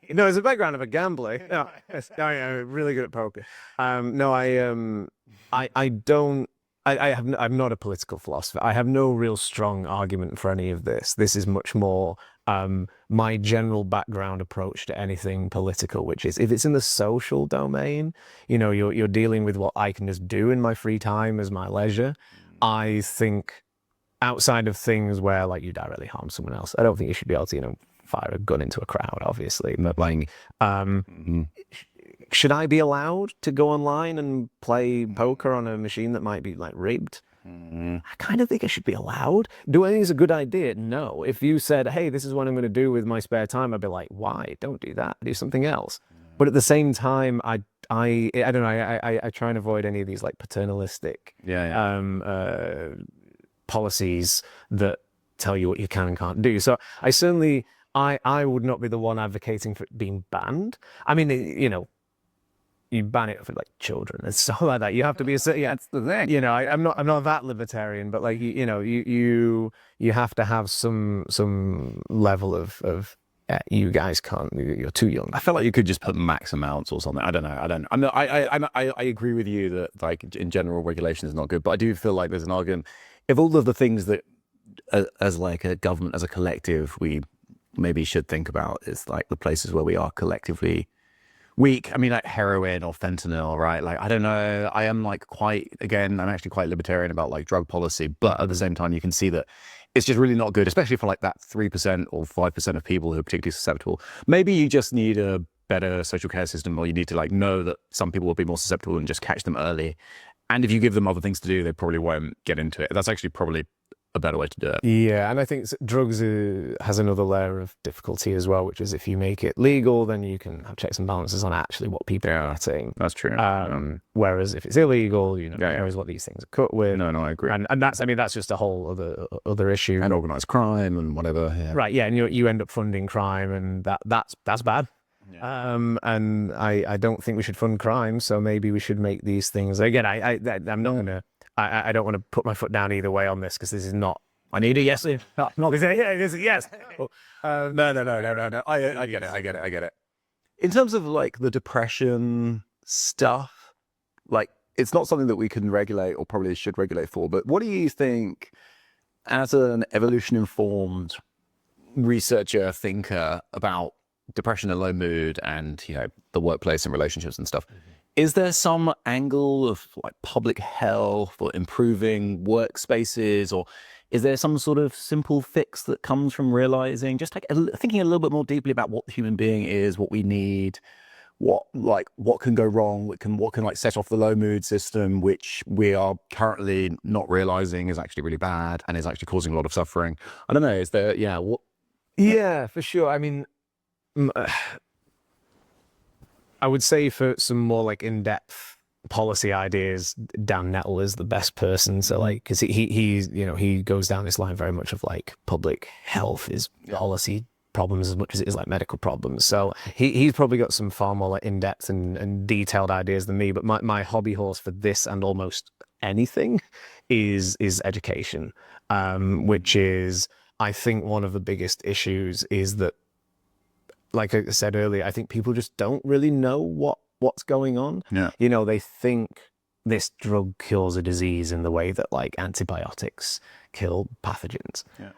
No, as a background of a gambling. No, I'm really good at poker. No, I don't. I'm not a political philosopher. I have no real strong argument for any of this. This is much more my general background approach to anything political, which is if it's in the social domain, you're dealing with what I can just do in my free time as my leisure. I think outside of things where like you directly harm someone else, I don't think you should be able to, fire a gun into a crowd, obviously. But like, should I be allowed to go online and play poker on a machine that might be like rigged? I kind of think I should be allowed. Do I think it's a good idea? No. If you said, hey, this is what I'm going to do with my spare time, I'd be like, why? Don't do that. Do something else. But at the same time, I don't know. I try and avoid any of these like paternalistic policies that tell you what you can and can't do. So I certainly, I would not be the one advocating for it being banned. I mean, you ban it for like children and stuff like that. You have to be that's the thing. I'm not that libertarian, but like you have to have some level of you guys can't. You're too young. I felt like you could just put max amounts or something. I don't know. I agree with you that like in general regulation is not good, but I do feel like there's an argument if all of the things that as like a government, as a collective, we maybe should think about is like the places where we are collectively weak. I mean, like heroin or fentanyl, right? Like, I don't know. I am like I'm actually quite libertarian about like drug policy, but at the same time, you can see that it's just really not good, especially for like that 3% or 5% of people who are particularly susceptible. Maybe you just need a better social care system, or you need to like know that some people will be more susceptible and just catch them early. And if you give them other things to do, they probably won't get into it. That's actually probably a better way to do it. Yeah, and I think drugs has another layer of difficulty as well, which is if you make it legal, then you can have checks and balances on actually what people are getting. That's true. Whereas if it's illegal, you know, knows what these things are cut with. No, I agree. And that's, I mean, that's just a whole other issue. And organised crime and whatever. Yeah. Right, yeah, and you end up funding crime, and that's bad. Yeah. And I don't think we should fund crime, so maybe we should make these things again. I'm not gonna. I don't want to put my foot down either way on this, because this is not. I need a yes. I'm not gonna say yeah. This is yes. No. I get it. In terms of like the depression stuff, like it's not something that we can regulate or probably should regulate for. But what do you think, as an evolution-informed researcher, thinker about depression and low mood and, you know, the workplace and relationships and stuff? Is there some angle of like public health or improving workspaces, or is there some sort of simple fix that comes from realizing, just like thinking a little bit more deeply about what the human being is, what we need, what can go wrong, what can like set off the low mood system, which we are currently not realizing is actually really bad and is actually causing a lot of suffering? I don't know. Is there, Yeah, for sure. I mean, I would say for some more like in-depth policy ideas, Dan Nettle is the best person. So like, because he goes down this line very much of like public health is policy problems as much as it is like medical problems. So he's probably got some far more like in-depth and detailed ideas than me. But my hobby horse for this and almost anything is education, which is, I think, one of the biggest issues is that, like I said earlier, I think people just don't really know what's going on. Yeah. You know, they think this drug cures a disease in the way that like antibiotics kill pathogens. Yeah.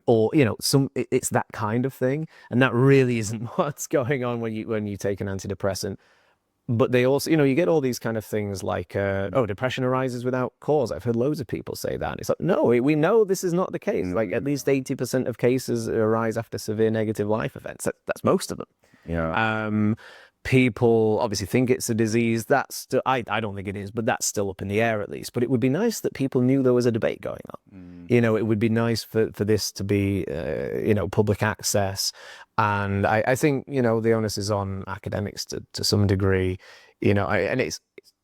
Or, you know, it's that kind of thing. And that really isn't what's going on when you take an antidepressant. But they also, you know, you get all these kind of things like, depression arises without cause. I've heard loads of people say that. It's like, no, we know this is not the case. Like at least 80% of cases arise after severe negative life events. That's most of them. Yeah. People obviously think it's a disease. That's still, I don't think it is, but that's still up in the air at least. But it would be nice that people knew there was a debate going on. You know, it would be nice for this to be, public access. And I think, you know, the onus is on academics to some degree, you know, and it's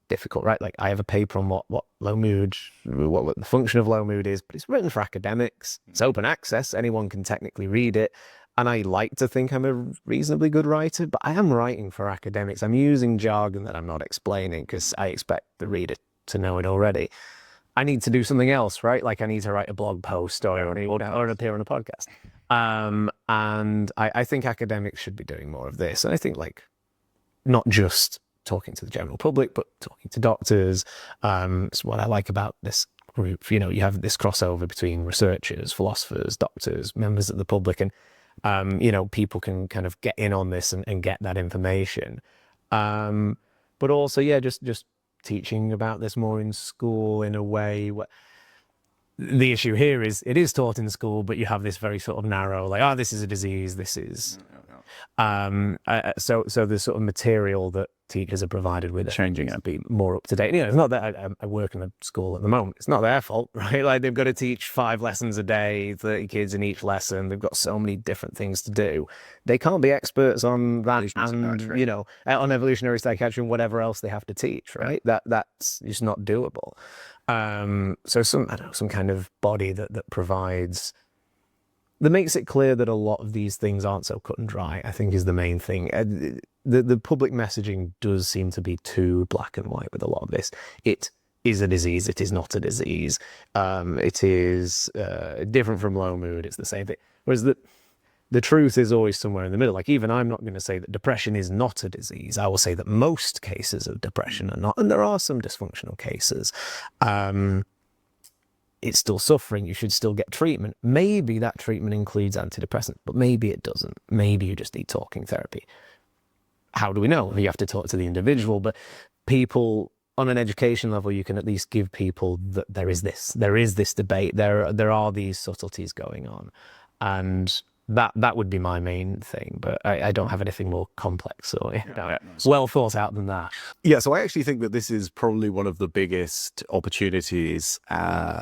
difficult, right? Like I have a paper on what low mood, what the function of low mood is, but it's written for academics. It's open access. Anyone can technically read it. And I like to think I'm a reasonably good writer, but I am writing for academics. I'm using jargon that I'm not explaining because I expect the reader to know it already. I need to do something else, right? Like I need to write a blog post or appear on a podcast. And I think academics should be doing more of this. And I think like not just talking to the general public, but talking to doctors. It's what I like about this group. You know, you have this crossover between researchers, philosophers, doctors, members of the public, and people can kind of get in on this and get that information. But also, just teaching about this more in school in a way. The issue here is it is taught in school, but you have this very sort of narrow, like, this is a disease, this is. So the sort of material that teachers are provided with changing to be more up to date. You know, it's not that I work in a school at the moment. It's not their fault, right? Like they've got to teach 5 lessons a day, 30 kids in each lesson. They've got so many different things to do. They can't be experts on that and, you know, on evolutionary psychiatry and whatever else they have to teach, right? That's just not doable. So some kind of body that provides, that makes it clear that a lot of these things aren't so cut and dry, I think is the main thing. The public messaging does seem to be too black and white with a lot of this. It is a disease. It is not a disease. It is different from low mood. It's the same thing. Whereas the truth is always somewhere in the middle. Like even I'm not going to say that depression is not a disease. I will say that most cases of depression are not, and there are some dysfunctional cases. it's still suffering, you should still get treatment. Maybe that treatment includes antidepressant, but maybe it doesn't. Maybe you just need talking therapy. How do we know? You have to talk to the individual, but people on an education level, you can at least give people that there is this debate, there are these subtleties going on. And that would be my main thing, but I don't have anything more complex or well thought out than that. Yeah, so I actually think that this is probably one of the biggest opportunities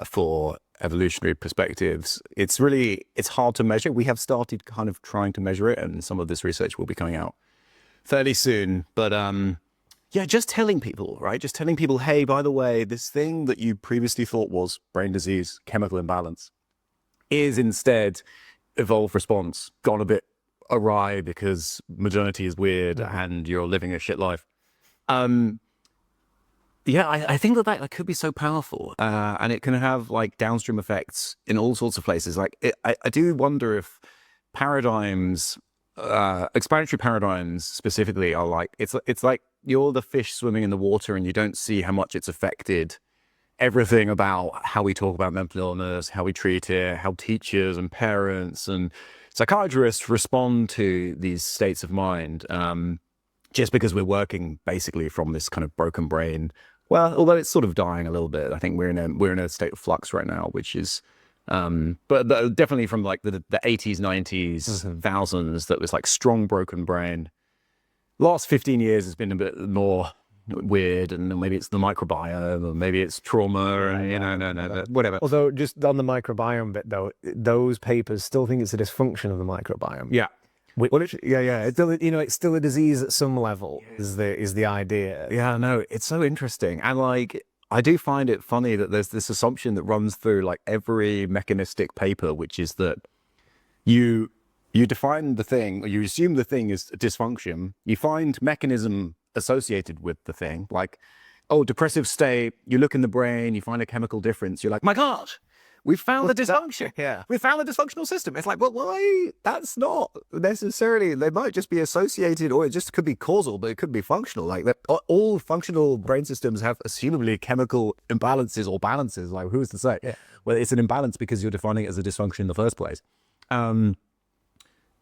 for evolutionary perspectives. It's hard to measure. We have started kind of trying to measure it, and some of this research will be coming out fairly soon. But yeah, just telling people, right? Just telling people, hey, by the way, this thing that you previously thought was brain disease, chemical imbalance, is instead evolved response gone a bit awry because modernity is weird and you're living a shit life. Yeah, I think that could be so powerful, and it can have like downstream effects in all sorts of places. Like I do wonder if paradigms, explanatory paradigms specifically, are like it's like you're the fish swimming in the water and you don't see how much it's affected everything about how we talk about mental illness, how we treat it, how teachers and parents and psychiatrists respond to these states of mind, just because we're working basically from this kind of broken brain. Well, although it's sort of dying a little bit. I think we're in a state of flux right now, which is, but definitely from like the 80s, 90s, thousands, that was like strong broken brain. Last 15 years has been a bit more weird, and maybe it's the microbiome, or maybe it's trauma, and whatever. Although just on the microbiome bit though, those papers still think it's a dysfunction of the microbiome. Yeah. Well, it's still, it's still a disease at some level, is the idea. Yeah, no, it's so interesting. And like, I do find it funny that there's this assumption that runs through like every mechanistic paper, which is that you define the thing, or you assume the thing is a dysfunction, you find mechanism associated with the thing, like, oh, depressive state, you look in the brain, you find a chemical difference, you're like, my gosh, we found the dysfunction. We found the dysfunctional system. It's like, well, why? That's not necessarily, they might just be associated, or it just could be causal, but it could be functional. Like all functional brain systems have assumably chemical imbalances or balances. Like, who's to say? Well, it's an imbalance because you're defining it as a dysfunction in the first place.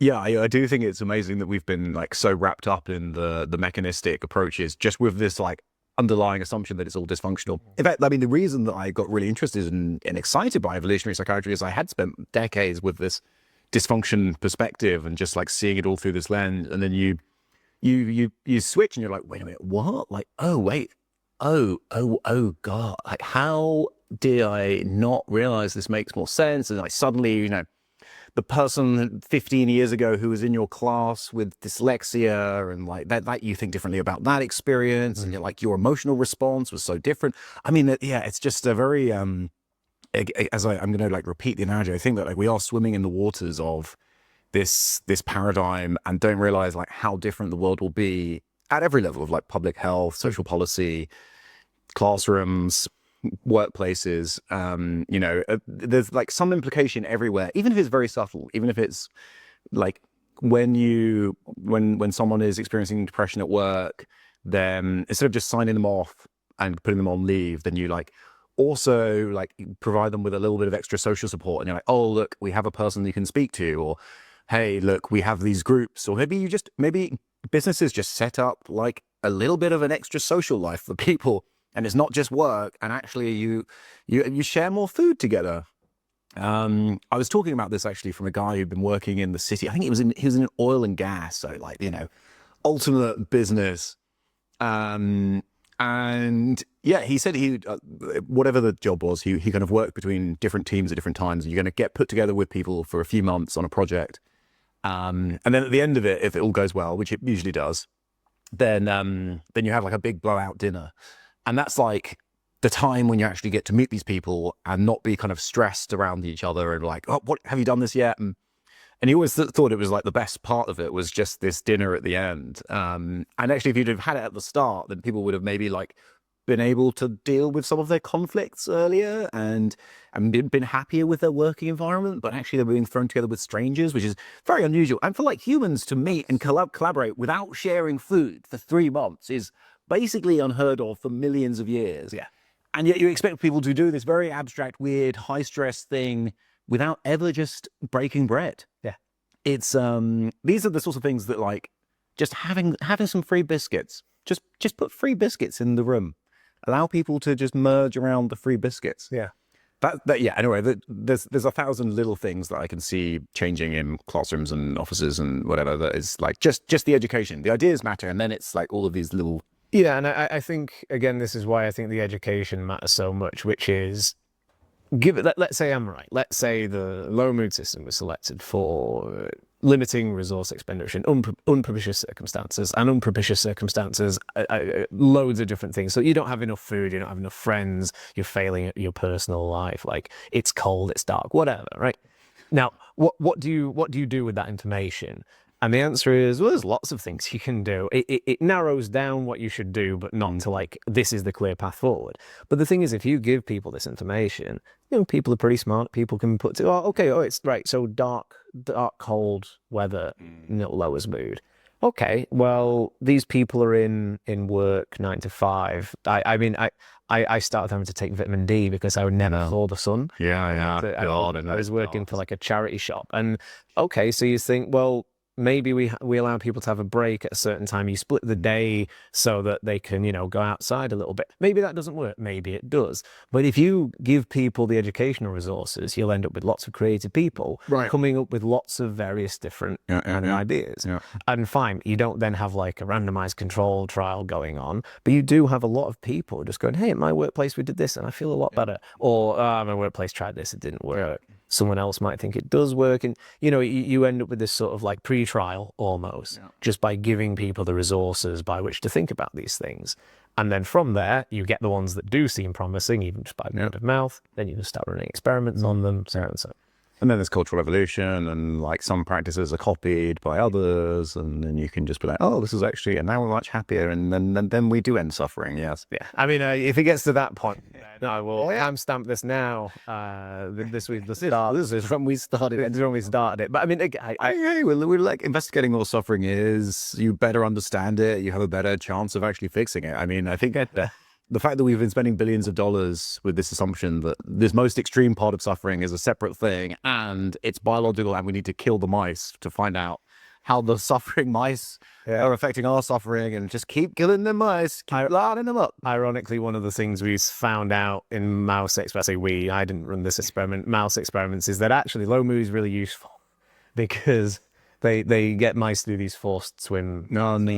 Yeah, I do think it's amazing that we've been like so wrapped up in the mechanistic approaches, just with this like underlying assumption that it's all dysfunctional. In fact, I mean, the reason that I got really interested and excited by evolutionary psychiatry is I had spent decades with this dysfunction perspective and just like seeing it all through this lens, and then you switch and you're like, wait a minute, what? Like, oh wait, oh god, like how did I not realize this makes more sense? And like suddenly, the person 15 years ago who was in your class with dyslexia, and like that you think differently about that experience, and you're like, your emotional response was so different. I mean, yeah, it's just a very, I'm going to like repeat the analogy. I think that like we are swimming in the waters of this paradigm and don't realize like how different the world will be at every level of like public health, social policy, classrooms, workplaces. There's like some implication everywhere, even if it's very subtle, even if it's like when someone is experiencing depression at work, then instead of just signing them off and putting them on leave, then you like also like provide them with a little bit of extra social support, and you're like, oh look, we have a person you can speak to, or hey look, we have these groups, or maybe businesses just set up like a little bit of an extra social life for people. And it's not just work, and actually you share more food together. I was talking about this actually from a guy who'd been working in the city. I think he was in oil and gas, so like, ultimate business. And yeah, he said whatever the job was, he kind of worked between different teams at different times. And you're going to get put together with people for a few months on a project. And then at the end of it, if it all goes well, which it usually does, then you have like a big blowout dinner. And that's like the time when you actually get to meet these people and not be kind of stressed around each other and like, oh, what, have you done this yet? And he always thought it was like the best part of it was just this dinner at the end. And actually, if you'd have had it at the start, then people would have maybe like been able to deal with some of their conflicts earlier and been happier with their working environment. But actually, they're being thrown together with strangers, which is very unusual. And for like humans to meet and collaborate without sharing food for 3 months is basically unheard of for millions of years. Yeah. And yet you expect people to do this very abstract, weird, high-stress thing without ever just breaking bread. Yeah. It's these are the sorts of things that, like, just having some free biscuits. Just put free biscuits in the room. Allow people to just merge around the free biscuits. Yeah. Anyway, there's 1,000 little things that I can see changing in classrooms and offices and whatever. That is like just the education. The ideas matter, and then it's like all of these little. Yeah, and I think, again, this is why I think the education matters so much, which is, let's say I'm right. Let's say the low mood system was selected for limiting resource expenditure in unpropitious circumstances, and unpropitious circumstances, loads of different things. So you don't have enough food, you don't have enough friends, you're failing at your personal life, like it's cold, it's dark, whatever, right? Now, what do you do with that information? And the answer is, well, there's lots of things you can do. It narrows down what you should do, but not to like, this is the clear path forward. But the thing is, if you give people this information, people are pretty smart. People can put, it's right. So dark, cold weather, lowers mood. Okay, well, these people are in work 9 to 5. I started having to take vitamin D because I would never saw the sun. Yeah. I was working for like a charity shop. And okay, so you think, well, maybe we allow people to have a break at a certain time. You split the day so that they can, go outside a little bit. Maybe that doesn't work. Maybe it does. But if you give people the educational resources, you'll end up with lots of creative people coming up with lots of various different ideas. Yeah. And fine, you don't then have like a randomized control trial going on, but you do have a lot of people just going, hey, at my workplace, we did this and I feel a lot better. Or my workplace tried this, it didn't work. Someone else might think it does work. And, you end up with this sort of like pre-trial almost, just by giving people the resources by which to think about these things. And then from there, you get the ones that do seem promising, even just by word of mouth. Then you just start running experiments on them, so and so. And then there's cultural evolution, and like some practices are copied by others, and then you can just be like, oh, this is actually, and now we're much happier, and then we do end suffering. Yes. Yeah. I mean, if it gets to that point, I will timestamp this now. This is when we started it. This is when we started it. But I mean, we're like investigating what suffering is. You better understand it. You have a better chance of actually fixing it. I mean, I think the fact that we've been spending billions of dollars with this assumption that this most extreme part of suffering is a separate thing and it's biological and we need to kill the mice to find out how the suffering mice are affecting our suffering, and just keep killing the mice, keep lining them up. Ironically, one of the things we found out in mouse experiments, I didn't run this experiment, mouse experiments, is that actually low mood is really useful because they get mice to do these forced swim. And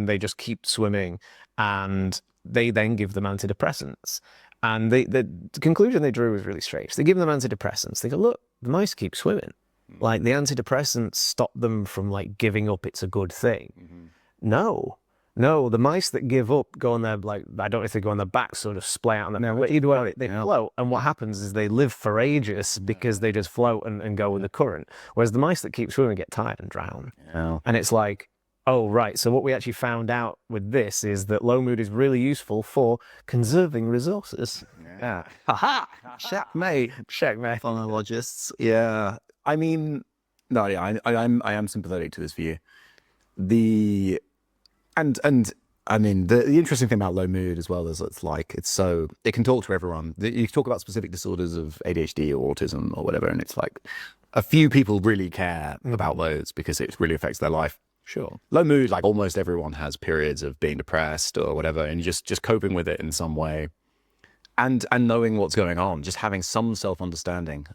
they just keep swimming, and they then give them antidepressants. And the conclusion they drew was really strange. They give them antidepressants. They go, look, the mice keep swimming. Like the antidepressants stop them from like giving up. It's a good thing. No, the mice that give up go on their, like, I don't know if they go on their back, sort of splay out on their back. Either way, they float. And what happens is they live for ages because they just float and go with the current. Whereas the mice that keep swimming get tired and drown. And it's like, oh, right. So what we actually found out with this is that low mood is really useful for conserving resources. Yeah. Ha-ha! Checkmate. Phonologists. Yeah. I mean, no, yeah, I am sympathetic to this view. And I mean, the interesting thing about low mood as well is it can talk to everyone. You talk about specific disorders of ADHD or autism or whatever, and it's like a few people really care about those because it really affects their life. Sure. Low mood, like almost everyone has periods of being depressed or whatever, and just coping with it in some way, and knowing what's going on, just having some self-understanding.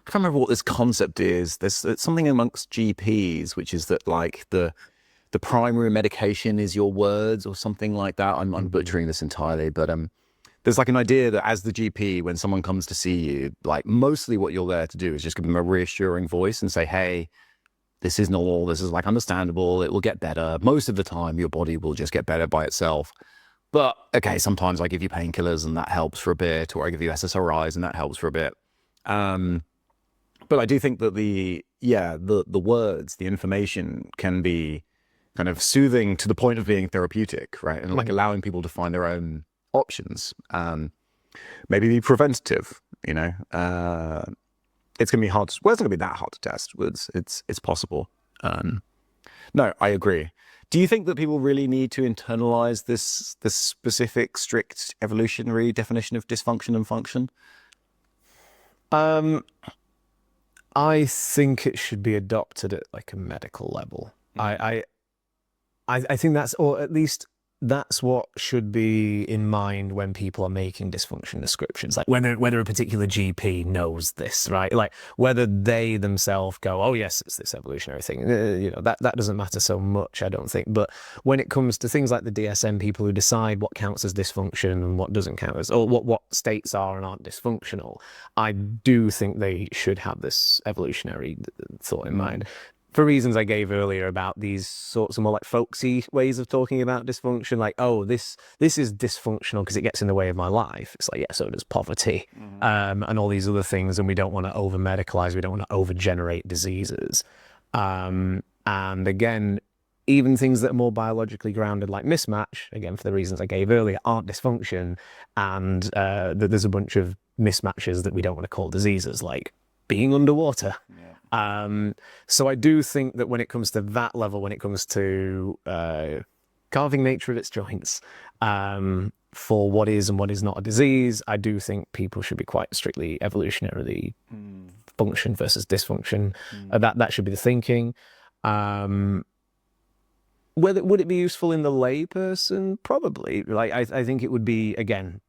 I can't remember what this concept is. There's something amongst GPs, which is that like the primary medication is your words or something like that. I'm butchering this entirely, but there's like an idea that as the GP, when someone comes to see you, like mostly what you're there to do is just give them a reassuring voice and say, hey, this is normal, this is like understandable, it will get better. Most of the time, your body will just get better by itself. But okay, sometimes I give you painkillers and that helps for a bit, or I give you SSRIs and that helps for a bit. But I do think that the words, the information can be kind of soothing to the point of being therapeutic, right? And like allowing people to find their own options. Maybe be preventative, It's going to be hard. Well, it's not going to be that hard to test. It's possible. No, I agree. Do you think that people really need to internalize this specific, strict evolutionary definition of dysfunction and function? I think it should be adopted at like a medical level. I think that's, or at least that's what should be in mind when people are making dysfunction descriptions. Like whether a particular GP knows this, right? Like whether they themselves go, oh yes, it's this evolutionary thing. That doesn't matter so much, I don't think. But when it comes to things like the DSM, people who decide what counts as dysfunction and what doesn't count as, or what states are and aren't dysfunctional, I do think they should have this evolutionary thought in mind. For reasons I gave earlier about these sorts of more like folksy ways of talking about dysfunction, like, oh, this is dysfunctional because it gets in the way of my life. It's like, yeah, so does poverty, and all these other things, and we don't want to over-medicalize, we don't want to over-generate diseases. And again, even things that are more biologically grounded, like mismatch, again, for the reasons I gave earlier, aren't dysfunction, and there's a bunch of mismatches that we don't want to call diseases, like being underwater. So I do think that when it comes to that level, when it comes to carving nature of its joints, for what is and what is not a disease, I do think people should be quite strictly evolutionarily function versus dysfunction. That should be the thinking. Would it be useful in the layperson? Probably. Like I think it would be, again,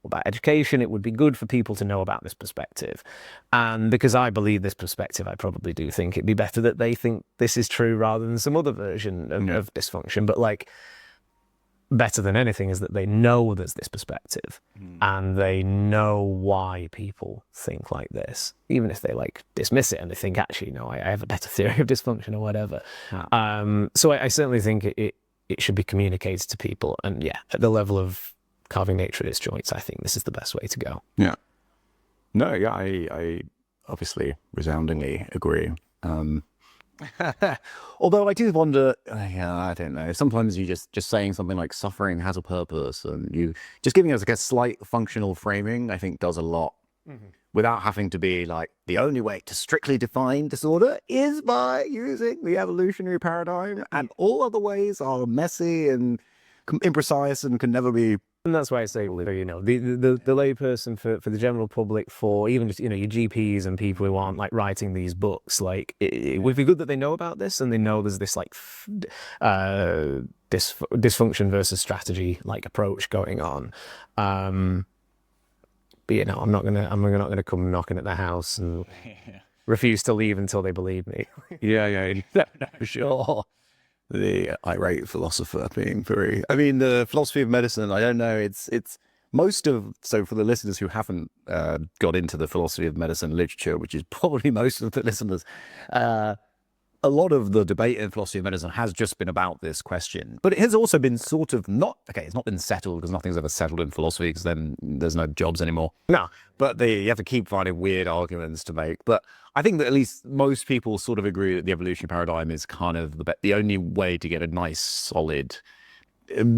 about education, it would be good for people to know about this perspective. And because I believe this perspective, I probably do think it'd be better that they think this is true rather than some other version of dysfunction. But like, better than anything is that they know there's this perspective and they know why people think like this, even if they like dismiss it and they think, actually, no, I have a better theory of dysfunction or whatever. So I certainly think it should be communicated to people. And yeah, at the level of carving nature at its joints, I think this is the best way to go. Yeah. No, yeah, I obviously resoundingly agree. Although I do wonder, I don't know, sometimes you just saying something like suffering has a purpose, and you just giving us like a slight functional framing, I think does a lot without having to be like, the only way to strictly define disorder is by using the evolutionary paradigm, and all other ways are messy and imprecise and can never be. And that's why I say, the layperson, for the general public, for even just, your GPs and people who aren't like writing these books, like it would be good that they know about this and they know there's this like dysfunction versus strategy like approach going on. But I'm not gonna come knocking at their house and refuse to leave until they believe me. Yeah, no, sure. The irate philosopher being very, I mean, the philosophy of medicine, I don't know, it's most of, so for the listeners who haven't got into the philosophy of medicine literature, which is probably most of the listeners, a lot of the debate in philosophy of medicine has just been about this question. But it has also been sort of it's not been settled, because nothing's ever settled in philosophy, because then there's no jobs anymore. No. But you have to keep finding weird arguments to make. But I think that at least most people sort of agree that the evolutionary paradigm is kind of the only way to get a nice, solid,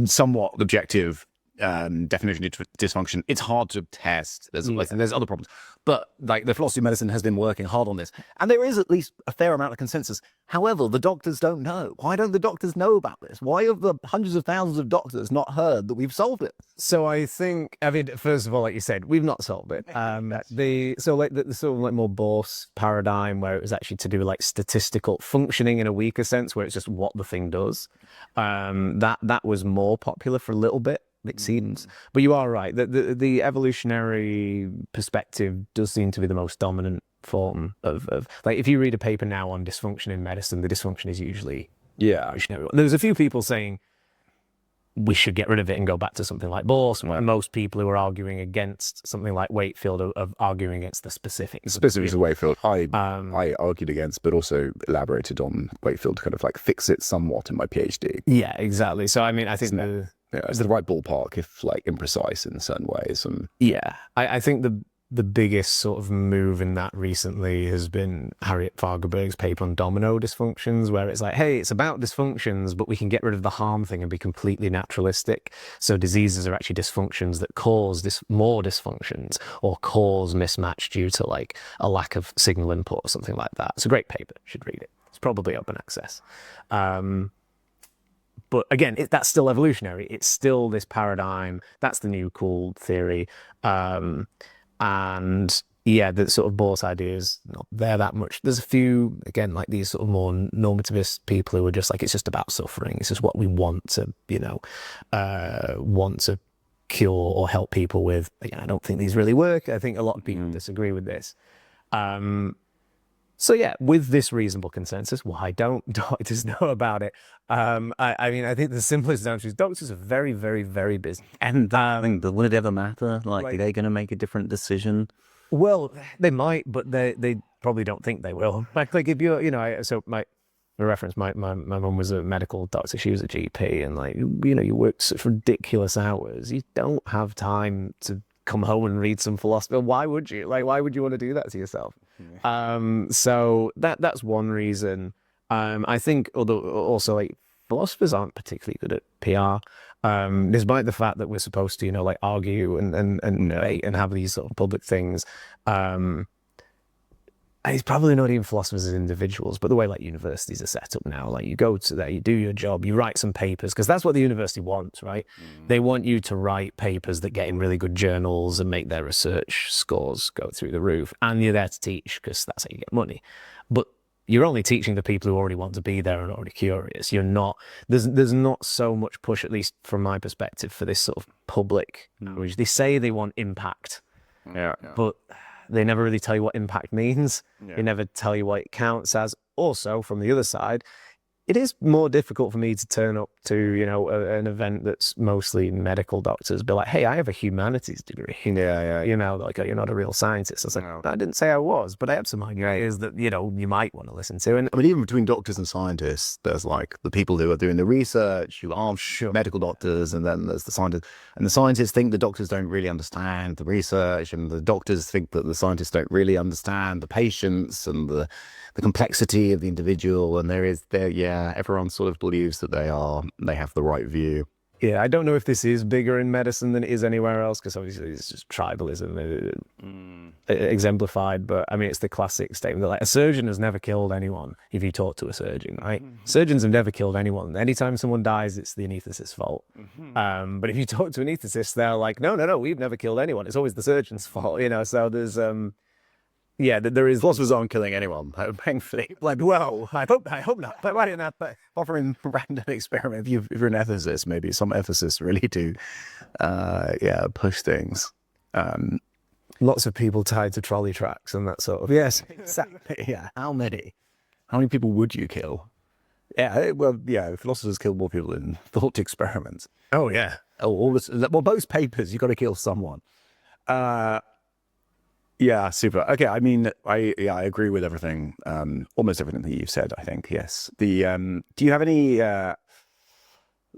somewhat objective definition of dysfunction. It's hard to test. There's other problems. But like the philosophy of medicine has been working hard on this. And there is at least a fair amount of consensus. However, the doctors don't know. Why don't the doctors know about this? Why have the hundreds of thousands of doctors not heard that we've solved it? So I think, first of all, like you said, we've not solved it. The sort of like more Bourse paradigm, where it was actually to do with like statistical functioning in a weaker sense, where it's just what the thing does. That was more popular for a little bit, it seems. But you are right. The evolutionary perspective does seem to be the most dominant form of like, if you read a paper now on dysfunction in medicine, the dysfunction is usually evolutionary. There's a few people saying we should get rid of it and go back to something like Bourse. And most people who are arguing against something like Wakefield are arguing against the specifics. Specifics of Wakefield, I argued against, but also elaborated on Wakefield to kind of like fix it somewhat in my PhD. Yeah, exactly. So I mean, I think it's the right ballpark, if like imprecise in certain ways. And I think the biggest sort of move in that recently has been Harriet Fagerberg's paper on domino dysfunctions, where it's like, hey, it's about dysfunctions, but we can get rid of the harm thing and be completely naturalistic. So diseases are actually dysfunctions that cause more dysfunctions or cause mismatch due to like a lack of signal input or something like that. It's a great paper. You should read it. It's probably open access. But again, that's still evolutionary. It's still this paradigm. That's the new cool theory. And yeah, the sort of Bort's idea is not there that much. There's a few, again, like these sort of more normativist people who are just like, it's just about suffering. It's just what we want to, want to cure or help people with. Again, I don't think these really work. I think a lot of people disagree with this. So yeah, with this reasonable consensus, why don't doctors know about it? I mean, I think the simplest answer is doctors are very, very, very busy. And would it ever matter? Like, are they going to make a different decision? Well, they might, but they probably don't think they will. Like if you're, so my reference, my mum was a medical doctor. She was a GP, and like, you work such ridiculous hours. You don't have time to come home and read some philosophy. Why would you? Like, why would you want to do that to yourself? So that's one reason. I think, although also like philosophers aren't particularly good at PR, despite the fact that we're supposed to, like argue and debate and have these sort of public things. It's probably not even philosophers as individuals, but the way like universities are set up now, like you go to there, you do your job, you write some papers, because that's what the university wants, right? They want you to write papers that get in really good journals and make their research scores go through the roof. And you're there to teach because that's how you get money. But you're only teaching the people who already want to be there and already curious. You're not, there's not so much push, at least from my perspective, for this sort of public outreach. They say they want impact, but they never really tell you what impact means. They never tell you what it counts as. Also, from the other side, it is more difficult for me to turn up to, an event that's mostly medical doctors, be like, hey, I have a humanities degree. Like, you're not a real scientist. I was like, I didn't say I was, but I have some ideas that, you might want to listen to. And I mean, even between doctors and scientists, there's like the people who are doing the research, who aren't medical doctors, and then there's the scientists. And the scientists think the doctors don't really understand the research, and the doctors think that the scientists don't really understand the patients and the complexity of the individual. And everyone sort of believes that they have the right view. Yeah, I don't know if this is bigger in medicine than it is anywhere else, because obviously it's just tribalism exemplified. But I mean, it's the classic statement that like a surgeon has never killed anyone if you talk to a surgeon, right? Surgeons have never killed anyone. Anytime someone dies, it's the anaesthetist's fault. But if you talk to an anaesthetist, they're like, no, we've never killed anyone. It's always the surgeon's fault, So there's there is. Philosophers aren't killing anyone, thankfully. Like, well, I hope not. But why didn't that? But offering random experiment. If you're an ethicist, maybe some ethicists really do, push things. Lots of people tied to trolley tracks and that sort of. Yes, exactly. Yeah. How many people would you kill? Yeah. Well, philosophers kill more people in thought experiments. Oh yeah. Most papers, you got to kill someone. Yeah, super. Okay, I mean, I agree with everything, almost everything that you've said, I think, yes. Do you have any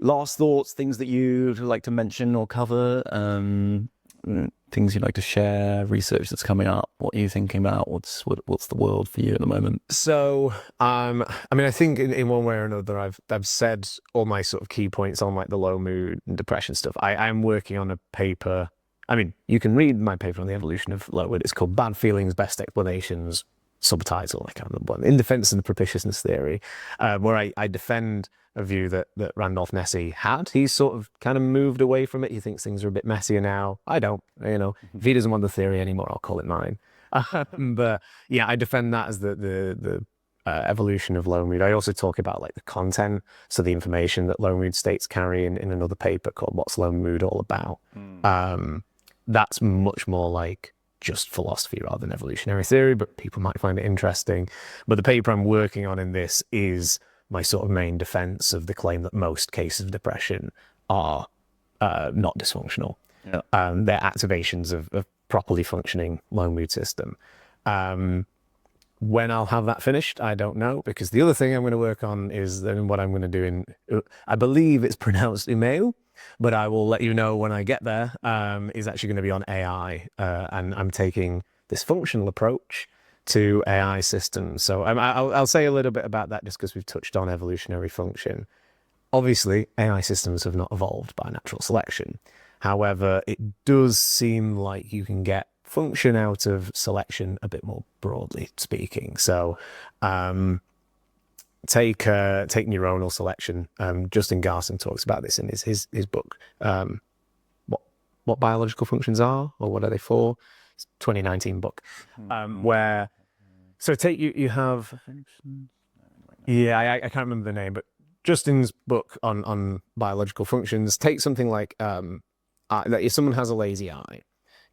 last thoughts, things that you'd like to mention or cover, things you'd like to share, research that's coming up, what are you thinking about, what's the world for you at the moment? So, I mean, I think in one way or another, I've said all my sort of key points on like the low mood and depression stuff. I'm working on a paper. I mean, you can read my paper on the evolution of low mood. It's called Bad Feelings, Best Explanations, subtitle, I can't remember one, In Defense of the Propitiousness Theory, where I defend a view that Randolph Nesse had. He's sort of kind of moved away from it. He thinks things are a bit messier now. I don't, If he doesn't want the theory anymore, I'll call it mine. But yeah, I defend that as the evolution of low mood. I also talk about like the content, so the information that low mood states carry in another paper called What's Low Mood All About? That's much more like just philosophy rather than evolutionary theory, but people might find it interesting. But the paper I'm working on in this is my sort of main defense of the claim that most cases of depression are not dysfunctional. They're activations of properly functioning low mood system. When I'll have that finished, I don't know, because the other thing I'm going to work on is then what I'm going to do I believe it's pronounced Umeå, but I will let you know when I get there, is actually going to be on AI. And I'm taking this functional approach to AI systems. So I'll say a little bit about that just because we've touched on evolutionary function. Obviously, AI systems have not evolved by natural selection. However, it does seem like you can get function out of selection a bit more broadly speaking. So take neuronal selection. Justin Garson talks about this in his book. What biological functions are, or what are they for? It's a 2019 book, where so take you have I can't remember the name, but Justin's book on biological functions takes something like that if someone has a lazy eye,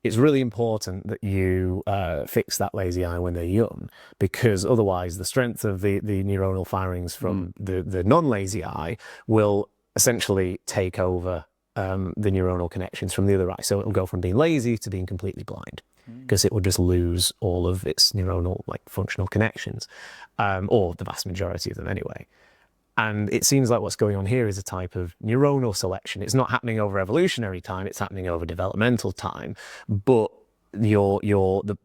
it's really important that you fix that lazy eye when they're young, because otherwise the strength of the neuronal firings from the non-lazy eye will essentially take over the neuronal connections from the other eye. So it'll go from being lazy to being completely blind, because it will just lose all of its neuronal functional connections, or the vast majority of them anyway. And it seems like what's going on here is a type of neuronal selection. It's not happening over evolutionary time, it's happening over developmental time, but the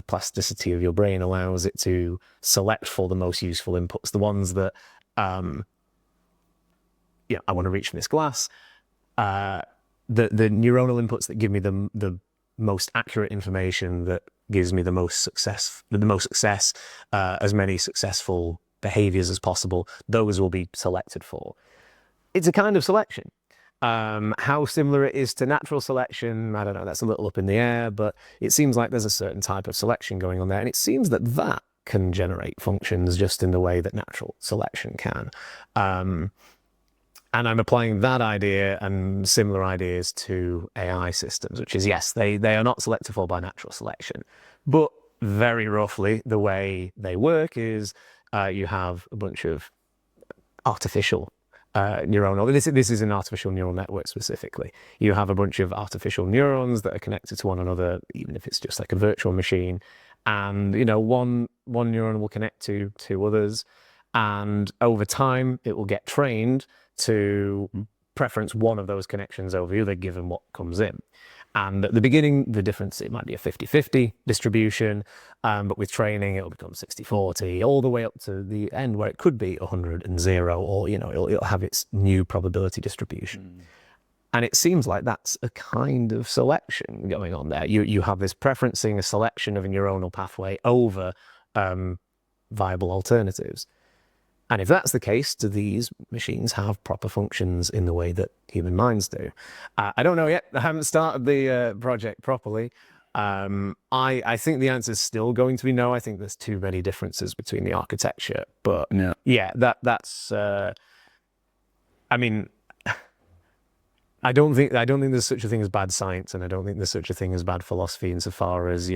plasticity of your brain allows it to select for the most useful inputs, the ones that I want to reach from this glass, the neuronal inputs that give me the most accurate information, that gives me the most success, as many successful behaviors as possible, those will be selected for. It's a kind of selection. How similar it is to natural selection, I don't know, that's a little up in the air, but it seems like there's a certain type of selection going on there, and it seems that can generate functions just in the way that natural selection can. And I'm applying that idea and similar ideas to AI systems, which is, yes, they are not selected for by natural selection, but very roughly the way they work is you have a bunch of artificial neuronal, this is an artificial neural network specifically. You have a bunch of artificial neurons that are connected to one another, even if it's just like a virtual machine. And, one neuron will connect to two others. And over time, it will get trained to preference one of those connections over the other, given what comes in. And at the beginning, the difference, it might be a 50-50 distribution, but with training, it'll become 60-40, all the way up to the end where it could be 100 and 0, or, it'll have its new probability distribution. And it seems like that's a kind of selection going on there. You have this preferencing, a selection of a neuronal pathway over viable alternatives. And if that's the case, do these machines have proper functions in the way that human minds do? I don't know yet. I haven't started the project properly. I think the answer is still going to be no. I think there's too many differences between the architecture. But that's. I don't think there's such a thing as bad science, and I don't think there's such a thing as bad philosophy insofar as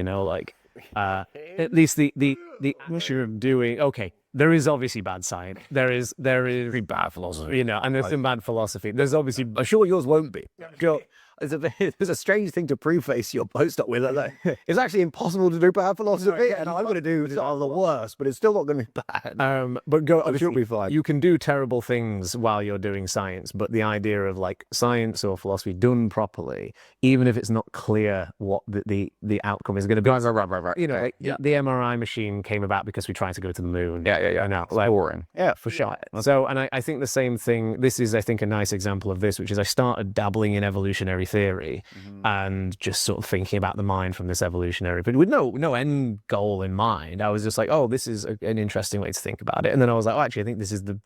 at least the atmosphere of doing. Okay, there is obviously bad science. There is Very bad philosophy. and there's some bad philosophy. There's obviously. I'm sure yours won't be. Sure. It's a strange thing to preface your postdoc with. It's actually impossible to do bad philosophy, and I'm going to do the worst, but it's still not going to be bad. But I'm sure it'll be fine. You can do terrible things while you're doing science, but the idea of science or philosophy done properly, even if it's not clear what the outcome is going to be. Right. The MRI machine came about because we tried to go to the moon. Yeah. I know. Boring. Yeah, for sure. So, and I think the same thing. This is, I think, a nice example of this, which is I started dabbling in evolutionary theory and just sort of thinking about the mind from this evolutionary, but with no end goal in mind. I was just like, oh, this is an interesting way to think about it. And then I was like, oh, actually, I think this is the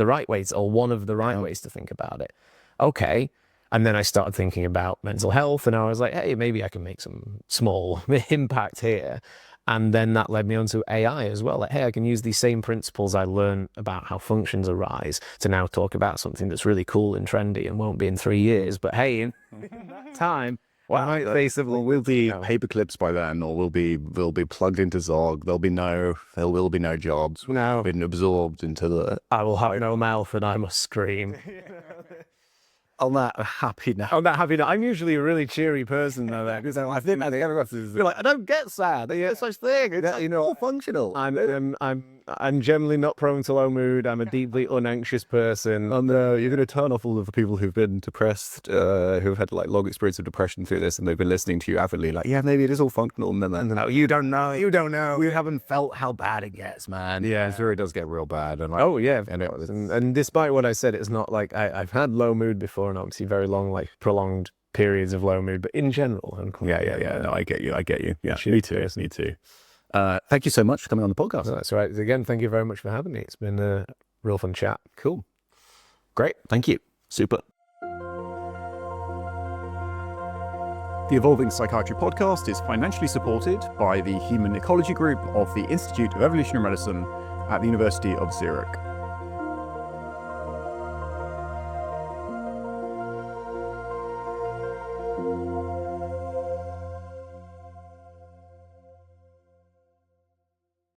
right way, or one of the right ways to think about it. Okay. And then I started thinking about mental health, and I was like, hey, maybe I can make some small impact here. And then that led me onto AI as well. Hey, I can use these same principles I learned about how functions arise to now talk about something that's really cool and trendy and won't be in 3 years. But hey, in that time, we'll be paper clips by then, or we'll be plugged into Zog. There will be no jobs. No. Been absorbed into the. I will have no mouth and I must scream. On that happy note. I'm usually a really cheery person though. Because I think everyone is You're like, I don't get sad. There's such thing. It's all functional. I'm generally not prone to low mood. I'm a deeply unanxious person. And you're going to turn off all of the people who've been depressed, who've had long experience of depression through this, and they've been listening to you avidly. Yeah, maybe it is all functional. And then No, you don't know. We haven't felt how bad it gets, man. Yeah, it really does get real bad. And and despite what I said, it's not like I've had low mood before, and obviously very long, prolonged periods of low mood. But in general, yeah. No, I get you. Yeah, me too. Thank you so much for coming on the podcast. So that's right. Again, thank you very much for having me. It's been a real fun chat. Cool. Great. Thank you. Super. The Evolving Psychiatry podcast is financially supported by the Human Ecology Group of the Institute of Evolutionary Medicine at the University of Zurich.